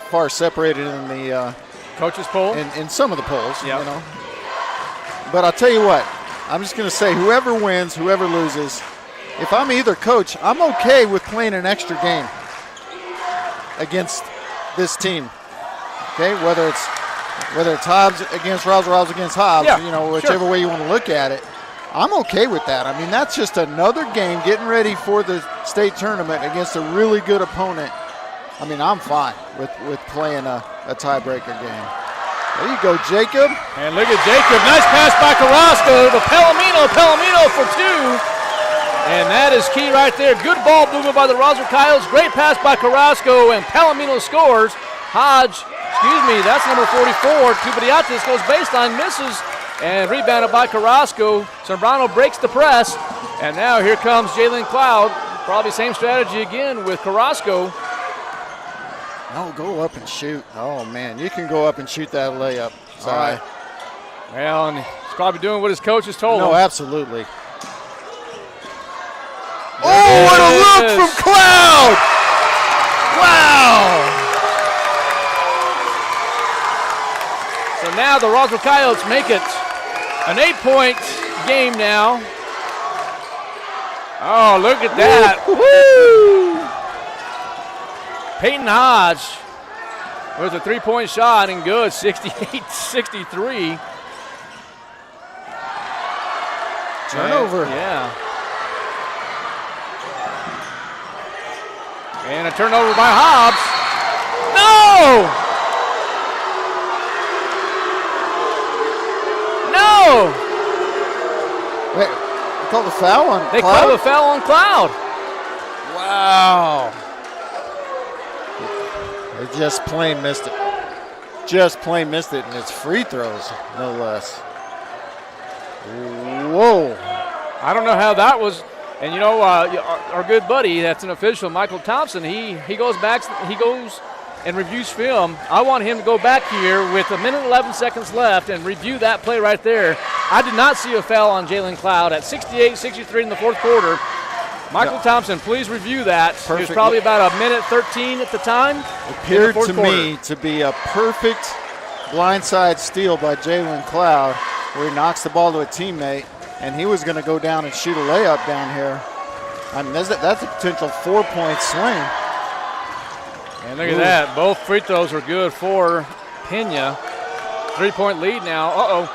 far separated in the coaches poll. In some of the polls, you know. But I'll tell you what, I'm just going to say whoever wins, whoever loses, if I'm either coach, I'm okay with playing an extra game against this team. Okay, whether it's Hobbs against Roswell against Hobbs, whichever way you want to look at it, I'm okay with that. I mean, that's just another game getting ready for the state tournament against a really good opponent. I mean, I'm fine with playing a tiebreaker game. There you go, Jacob. And look at Jacob. Nice pass by Carrasco to Palomino. Palomino for two. And that is key right there. Good ball movement by the Roswell Coyotes. Great pass by Carrasco, and Palomino scores. Hodge, that's number 44. Tubadiatis goes baseline, misses, and rebounded by Carrasco. Zambrano breaks the press, and now here comes Jalen Cloud. Probably same strategy again with Carrasco. No, go up and shoot. Oh, man, you can go up and shoot that layup. Sorry. All right. Well, and he's probably doing what his coach has told him. No, absolutely. What a look from Cloud! Wow! So now the Roswell Coyotes make it an 8-point game now. Oh, look at that. Woo! Peyton Hodge with a 3-point shot and good, 68-63. Turnover. Yeah. And a turnover by Hobbs. No! Wait, they called the foul on Cloud? They called the foul on Cloud. Wow. They just plain missed it. And it's free throws, no less. Whoa. I don't know how that was. And our good buddy, that's an official, Michael Thompson, he goes and reviews film. I want him to go back here with 1 minute 11 seconds left and review that play right there. I did not see a foul on Jalen Cloud at 68-63 in the fourth quarter. Michael Thompson, please review that. Perfect. It was probably about 1 minute 13 at the time. It appeared to me to be a perfect blindside steal by Jalen Cloud where he knocks the ball to a teammate, and he was going to go down and shoot a layup down here. I mean, that's a potential 4-point swing. And look at that. Both free throws are good for Pena. 3-point lead now.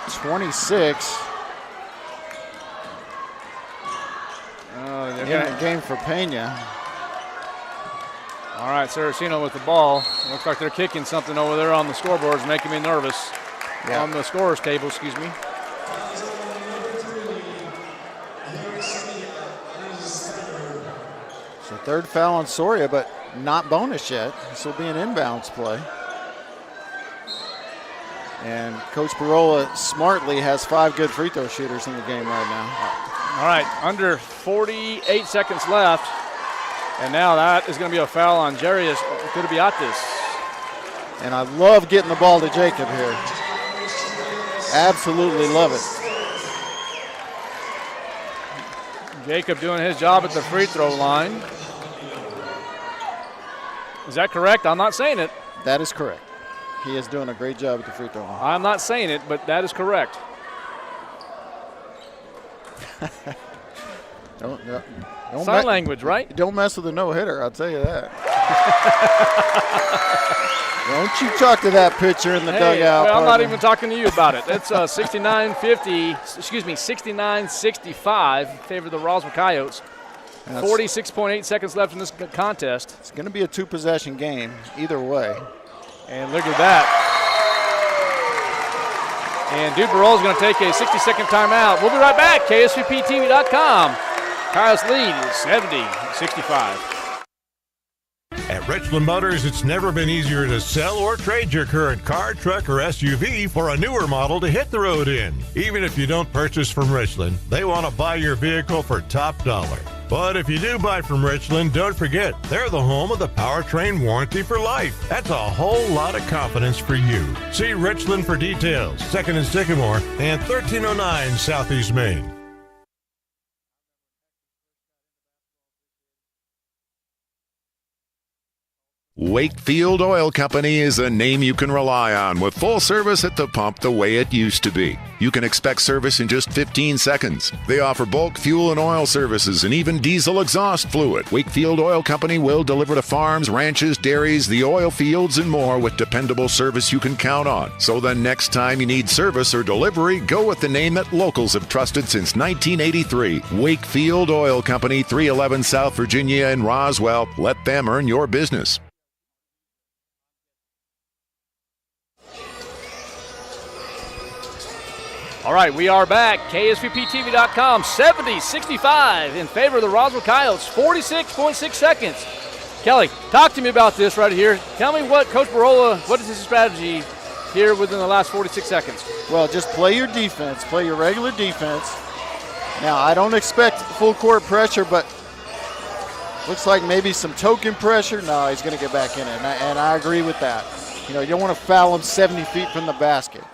26. Game for Pena. All right, Saraceno with the ball. Looks like they're kicking something over there on the scoreboards, making me nervous. Yeah. On the scorer's table, excuse me. So third foul on Soria, but not bonus yet. This will be an inbounds play. And Coach Barola smartly has 5 good free throw shooters in the game right now. All right, under 48 seconds left. And now that is going to be a foul on Jarius Kudabiatis. And I love getting the ball to Jacob here. Absolutely love it. Jacob doing his job at the free throw line. Is that correct? I'm not saying it. That is correct. He is doing a great job at the free throw line. I'm not saying it, but that is correct. Don't sign language, right? Don't mess with a no-hitter, I'll tell you that. Don't you talk to that pitcher in the dugout. Well, I'm not even talking to you about it. That's 69-65 in favor of the Roswell Coyotes. 46.8 seconds left in this contest. It's going to be a two-possession game either way. And look at that. And Duperol's going to take a 60-second timeout. We'll be right back. KSVPTV.com. Coyotes lead is 70-65. At Richland Motors, it's never been easier to sell or trade your current car, truck, or SUV for a newer model to hit the road in. Even if you don't purchase from Richland, they want to buy your vehicle for top dollar. But if you do buy from Richland, don't forget, they're the home of the powertrain warranty for life. That's a whole lot of confidence for you. See Richland for details. 2nd and Sycamore and 1309 Southeast Main. Wakefield Oil Company is a name you can rely on with full service at the pump the way it used to be. You can expect service in just 15 seconds. They offer bulk fuel and oil services and even diesel exhaust fluid. Wakefield Oil Company will deliver to farms, ranches, dairies, the oil fields, and more with dependable service you can count on. So the next time you need service or delivery, go with the name that locals have trusted since 1983. Wakefield Oil Company, 311 South Virginia in Roswell. Let them earn your business. All right, we are back. KSVPTV.com, 70-65 in favor of the Roswell Coyotes, 46.6 seconds. Kelly, talk to me about this right here. Tell me what Coach Barola, what is his strategy here within the last 46 seconds? Well, just play your defense, play your regular defense. Now, I don't expect full court pressure, but looks like maybe some token pressure. No, he's going to get back in it, and I agree with that. You know, you don't want to foul him 70 feet from the basket.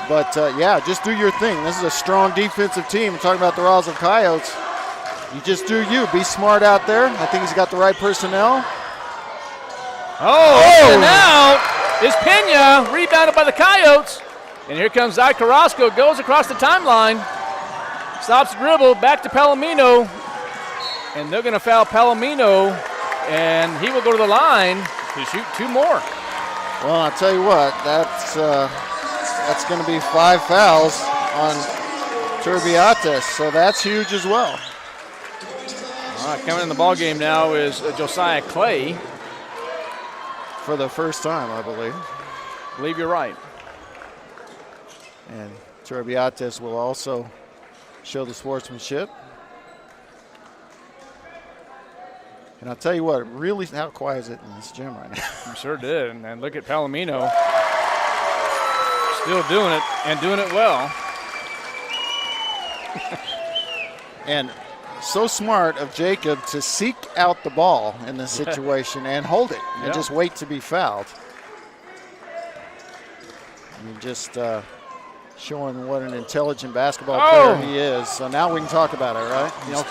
But, yeah, just do your thing. This is a strong defensive team. We're talking about the Roswell Coyotes. You just do you. Be smart out there. I think he's got the right personnel. And now is Pena, rebounded by the Coyotes. And here comes Zai Carrasco, goes across the timeline. Stops the dribble, back to Palomino. And they're going to foul Palomino, and he will go to the line to shoot two more. Well, I'll tell you what, that's going to be 5 fouls on Turbiates, so that's huge as well. All right, coming in the ball game now is Josiah Clay. For the first time, I believe. I believe you're right. And Turbiates will also show the sportsmanship. And I'll tell you what, really, how quiet is it in this gym right now? You sure did. And look at Palomino. Still doing it, and doing it well. And so smart of Jacob to seek out the ball in this situation and hold it and just wait to be fouled. And just showing what an intelligent basketball player he is. So now we can talk about it, right? He's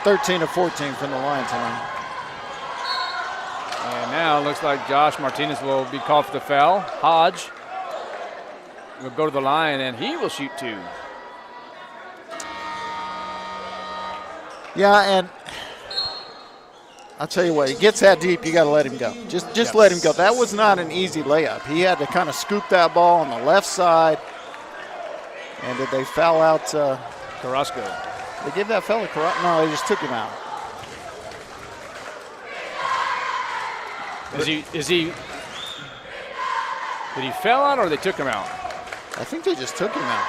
13 of 14 from the line tonight. And now it looks like Josh Martinez will be called for the foul. Hodge will go to the line, and he will shoot two. Yeah, and I'll tell you what, he gets that deep, you got to let him go. Just let him go. That was not an easy layup. He had to kind of scoop that ball on the left side. And did they foul out Carrasco? They gave that fella Carrasco? No, they just took him out. Did he foul out or they took him out? I think they just took him out.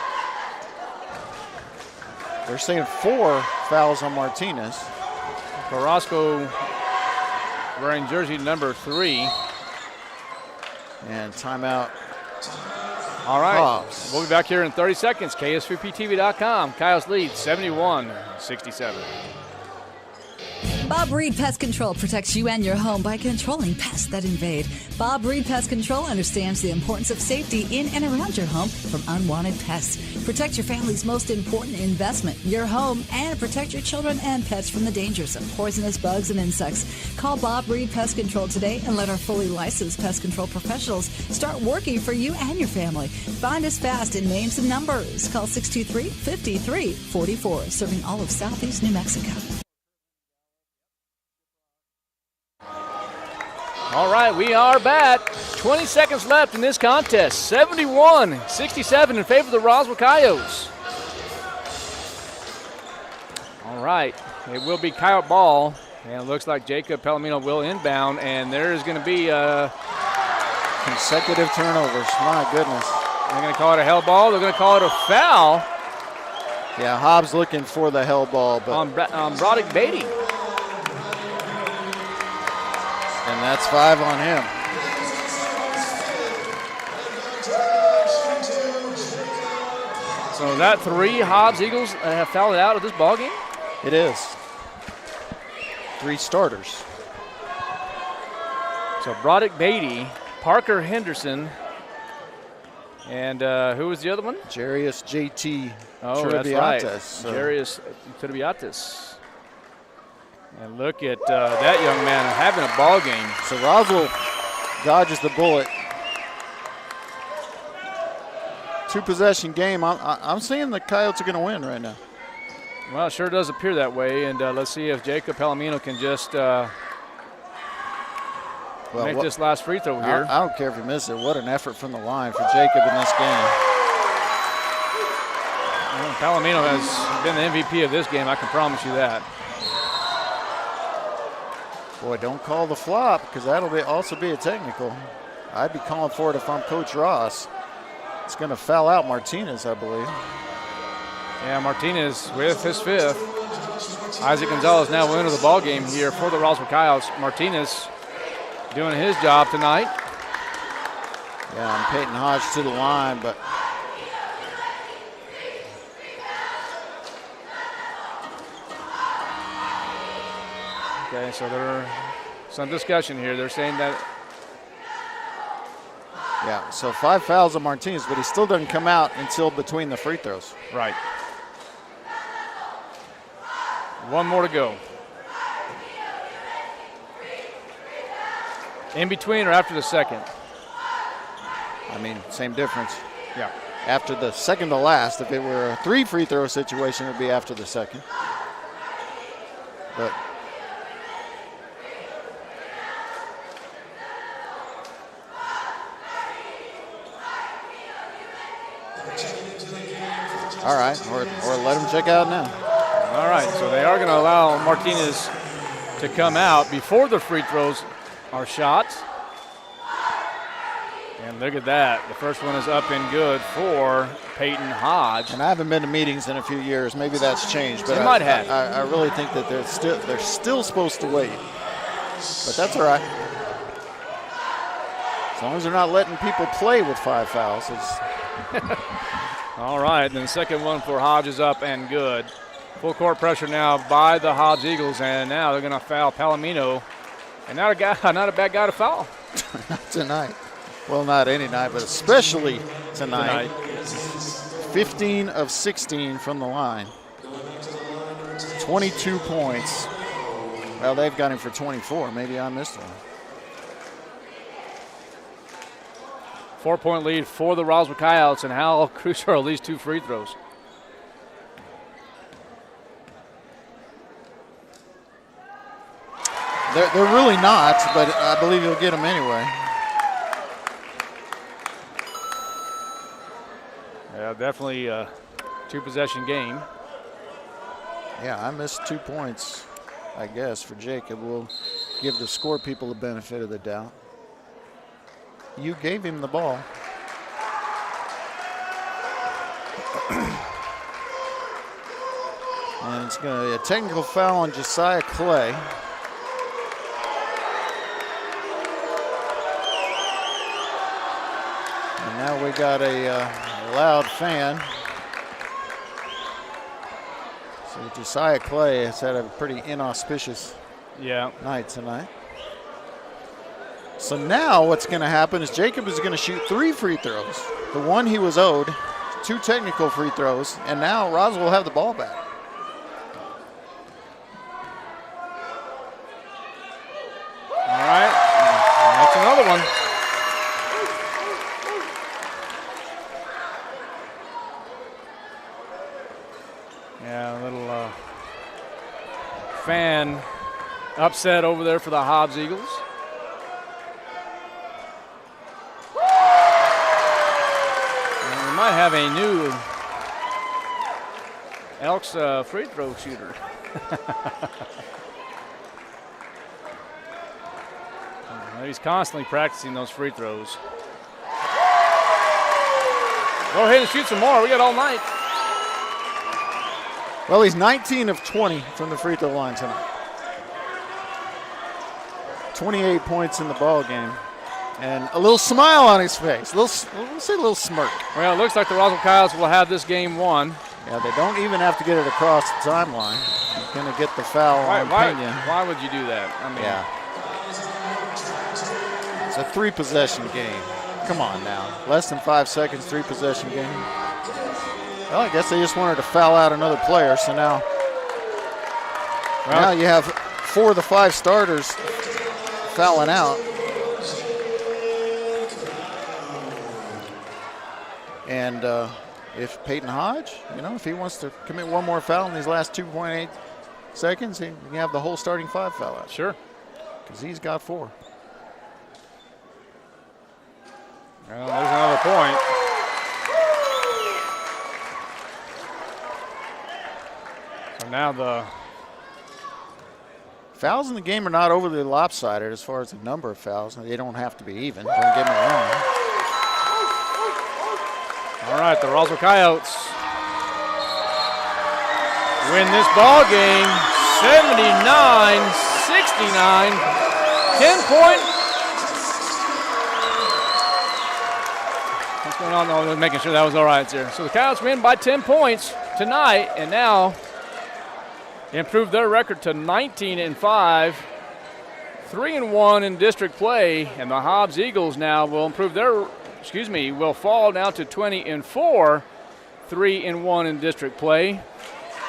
They're saying 4 fouls on Martinez. Carrasco wearing jersey number 3. And timeout. All right, Hobbs. We'll be back here in 30 seconds. KSVPTV.com. Coyotes lead 71-67. Bob Reed Pest Control protects you and your home by controlling pests that invade. Bob Reed Pest Control understands the importance of safety in and around your home from unwanted pests. Protect your family's most important investment, your home, and protect your children and pets from the dangers of poisonous bugs and insects. Call Bob Reed Pest Control today and let our fully licensed pest control professionals start working for you and your family. Find us fast in names and numbers. Call 623-5344, serving all of Southeast New Mexico. All right, we are back. 20 seconds left in this contest. 71-67 in favor of the Roswell Coyotes. All right, it will be Coyote ball, and it looks like Jacob Palomino will inbound, and there is going to be consecutive turnovers. My goodness. They're going to call it a hell ball. They're going to call it a foul. Yeah, Hobbs looking for the hell ball, but on Broderick Beatty. And that's 5 on him. So that 3 Hobbs Eagles have fouled out of this ball game? It is. 3 starters. So Broderick Beatty, Parker Henderson, and who was the other one? Jarius J.T. Oh, Turbiates. that's right. So. Jarius Turbiates. And look at that young man having a ball game. So Roswell dodges the bullet. 2-possession game. I'm seeing the Coyotes are going to win right now. Well, it sure does appear that way. And let's see if Jacob Palomino can just make this last free throw here. I don't care if he misses it. What an effort from the line for Jacob in this game. Well, Palomino has been the MVP of this game, I can promise you that. Boy, don't call the flop, because that'll also be a technical. I'd be calling for it if I'm Coach Ross. It's going to foul out Martinez, I believe. Yeah, Martinez with his 5th. Isaac Gonzalez now winner of the ball game here for the Roswell Coyotes. Martinez doing his job tonight. Yeah, and Peyton Hodge to the line, but okay, so there's some discussion here. They're saying that. Yeah, so 5 fouls on Martinez, but he still doesn't come out until between the free throws. Right. 1 more to go. In between or after the second? I mean, same difference. Yeah. After the second to last. If it were a 3 free throw situation, it would be after the second. But all right, or let him check out now. All right, so they are going to allow Martinez to come out before the free throws are shot. And look at that. The first one is up and good for Peyton Hodge. And I haven't been to meetings in a few years. Maybe that's changed. But They might have. I really think that they're still supposed to wait. But that's all right. As long as they're not letting people play with 5 fouls. All right, then the second one for Hodge is up and good. Full court pressure now by the Hobbs Eagles, and now they're going to foul Palomino. And not a bad guy to foul. Not tonight. Well, not any night, but especially tonight. 15 of 16 from the line. 22 points. Well, they've got him for 24. Maybe I missed one. 4-point lead for the Roswell Coyotes, and how crucial are these 2 free throws? They're really not, but I believe he'll get them anyway. Yeah, definitely a 2-possession game. Yeah, I missed 2 points, I guess, for Jacob. We'll give the score people the benefit of the doubt. You gave him the ball. And it's going to be a technical foul on Josiah Clay. And now we got a loud fan. So Josiah Clay has had a pretty inauspicious night tonight. So now what's going to happen is Jacob is going to shoot 3 free throws. The one he was owed, 2 technical free throws, and now Roswell will have the ball back. All right, that's another one. Yeah, a little fan upset over there for the Hobbs Eagles. might have a new Elks free throw shooter. He's constantly practicing those free throws. Go ahead and shoot some more. We got all night. Well, he's 19 of 20 from the free throw line tonight. 28 points in the ball game. And a little smile on his face. Let's say a little smirk. Well, it looks like the Roswell Coyotes will have this game won. Yeah, they don't even have to get it across the timeline. You're going to get the foul on Pena. Why would you do that? I mean, yeah. It's a 3-possession game. Come on now. Less than 5 seconds, 3-possession game. Well, I guess they just wanted to foul out another player, so now you have 4 of the 5 starters fouling out. And if Peyton Hodge, if he wants to commit one more foul in these last 2.8 seconds, he can have the whole starting 5 foul out. Sure. Because he's got 4. Well, there's another point. So now the fouls in the game are not overly lopsided as far as the number of fouls. They don't have to be even. Don't get me wrong. All right, the Roswell Coyotes win this ball game 79-69. 10-point. What's going on? Oh, making sure that was all right there. So the Coyotes win by 10 points tonight, and now improve their record to 19-5, 3-1 in district play, and the Hobbs Eagles now will will fall now to 20-4, 3-1 in district play.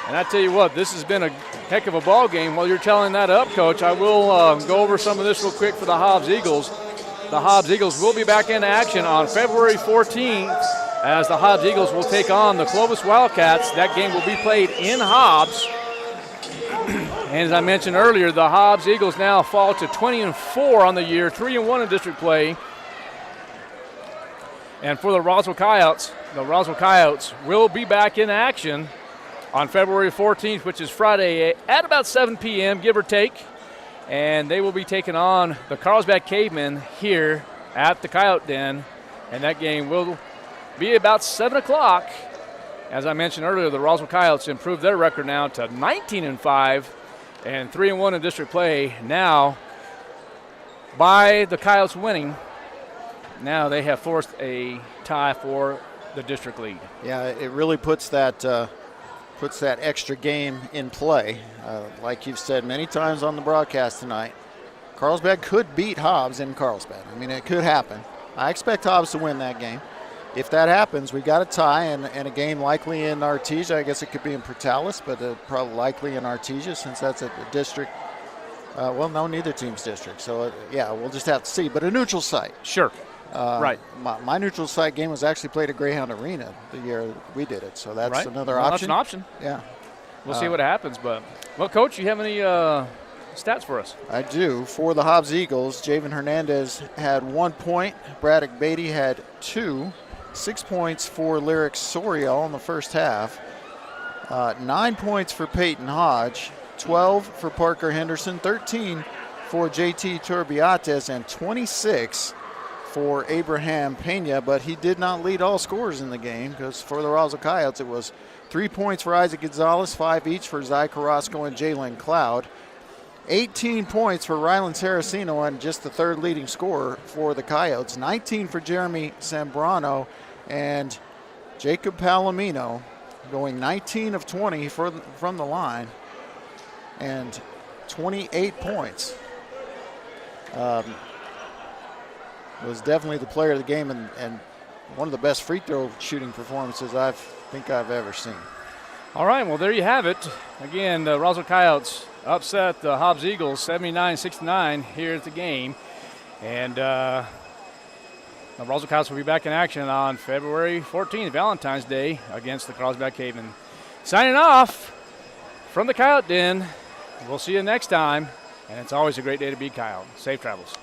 And I tell you what, this has been a heck of a ball game. While you're telling that up, Coach, I will go over some of this real quick for the Hobbs Eagles. The Hobbs Eagles will be back in action on February 14th as the Hobbs Eagles will take on the Clovis Wildcats. That game will be played in Hobbs. And as I mentioned earlier, the Hobbs Eagles now fall to 20-4 on the year, 3-1 in district play. And for the Roswell Coyotes will be back in action on February 14th, which is Friday at about 7 p.m., give or take. And they will be taking on the Carlsbad Cavemen here at the Coyote Den. And that game will be about 7 o'clock. As I mentioned earlier, the Roswell Coyotes improved their record now to 19-5 and 3-1 in district play. Now, by the Coyotes winning, now they have forced a tie for the district lead. Yeah, it really puts that extra game in play. Like you've said many times on the broadcast tonight, Carlsbad could beat Hobbs in Carlsbad. I mean, it could happen. I expect Hobbs to win that game. If that happens, we've got a tie and a game likely in Artesia. I guess it could be in Portales, but probably likely in Artesia since that's a district. No, neither team's district. So, we'll just have to see. But a neutral site. Sure. Right. My neutral site game was actually played at Greyhound Arena the year we did it. So that's another option. That's an option. Yeah. We'll see what happens. But, well, Coach, you have any stats for us? I do. For the Hobbs Eagles, Javen Hernandez had 1 point. Braddock Beatty had 2. 6 points for Lyric Soriel in the first half. 9 points for Peyton Hodge. 12 for Parker Henderson. 13 for JT Turbiates. And 26 for Abraham Pena. But he did not lead all scorers in the game because for the Roswell Coyotes it was 3 points for Isaac Gonzalez, 5 each for Zy Carrasco and Jalen Cloud. 18 points for Rylan Saraceno and just the third leading scorer for the Coyotes. 19 for Jeremy Zambrano and Jacob Palomino going 19 of 20 from the line and 28 points. Was definitely the player of the game and one of the best free throw shooting performances I think I've ever seen. All right, well, there you have it. Again, the Roswell Coyotes upset the Hobbs Eagles 79-69 here at the game. And the Roswell Coyotes will be back in action on February 14th, Valentine's Day, against the Carlsbad Cavemen. Signing off from the Coyote Den. We'll see you next time. And it's always a great day to be Coyote. Safe travels.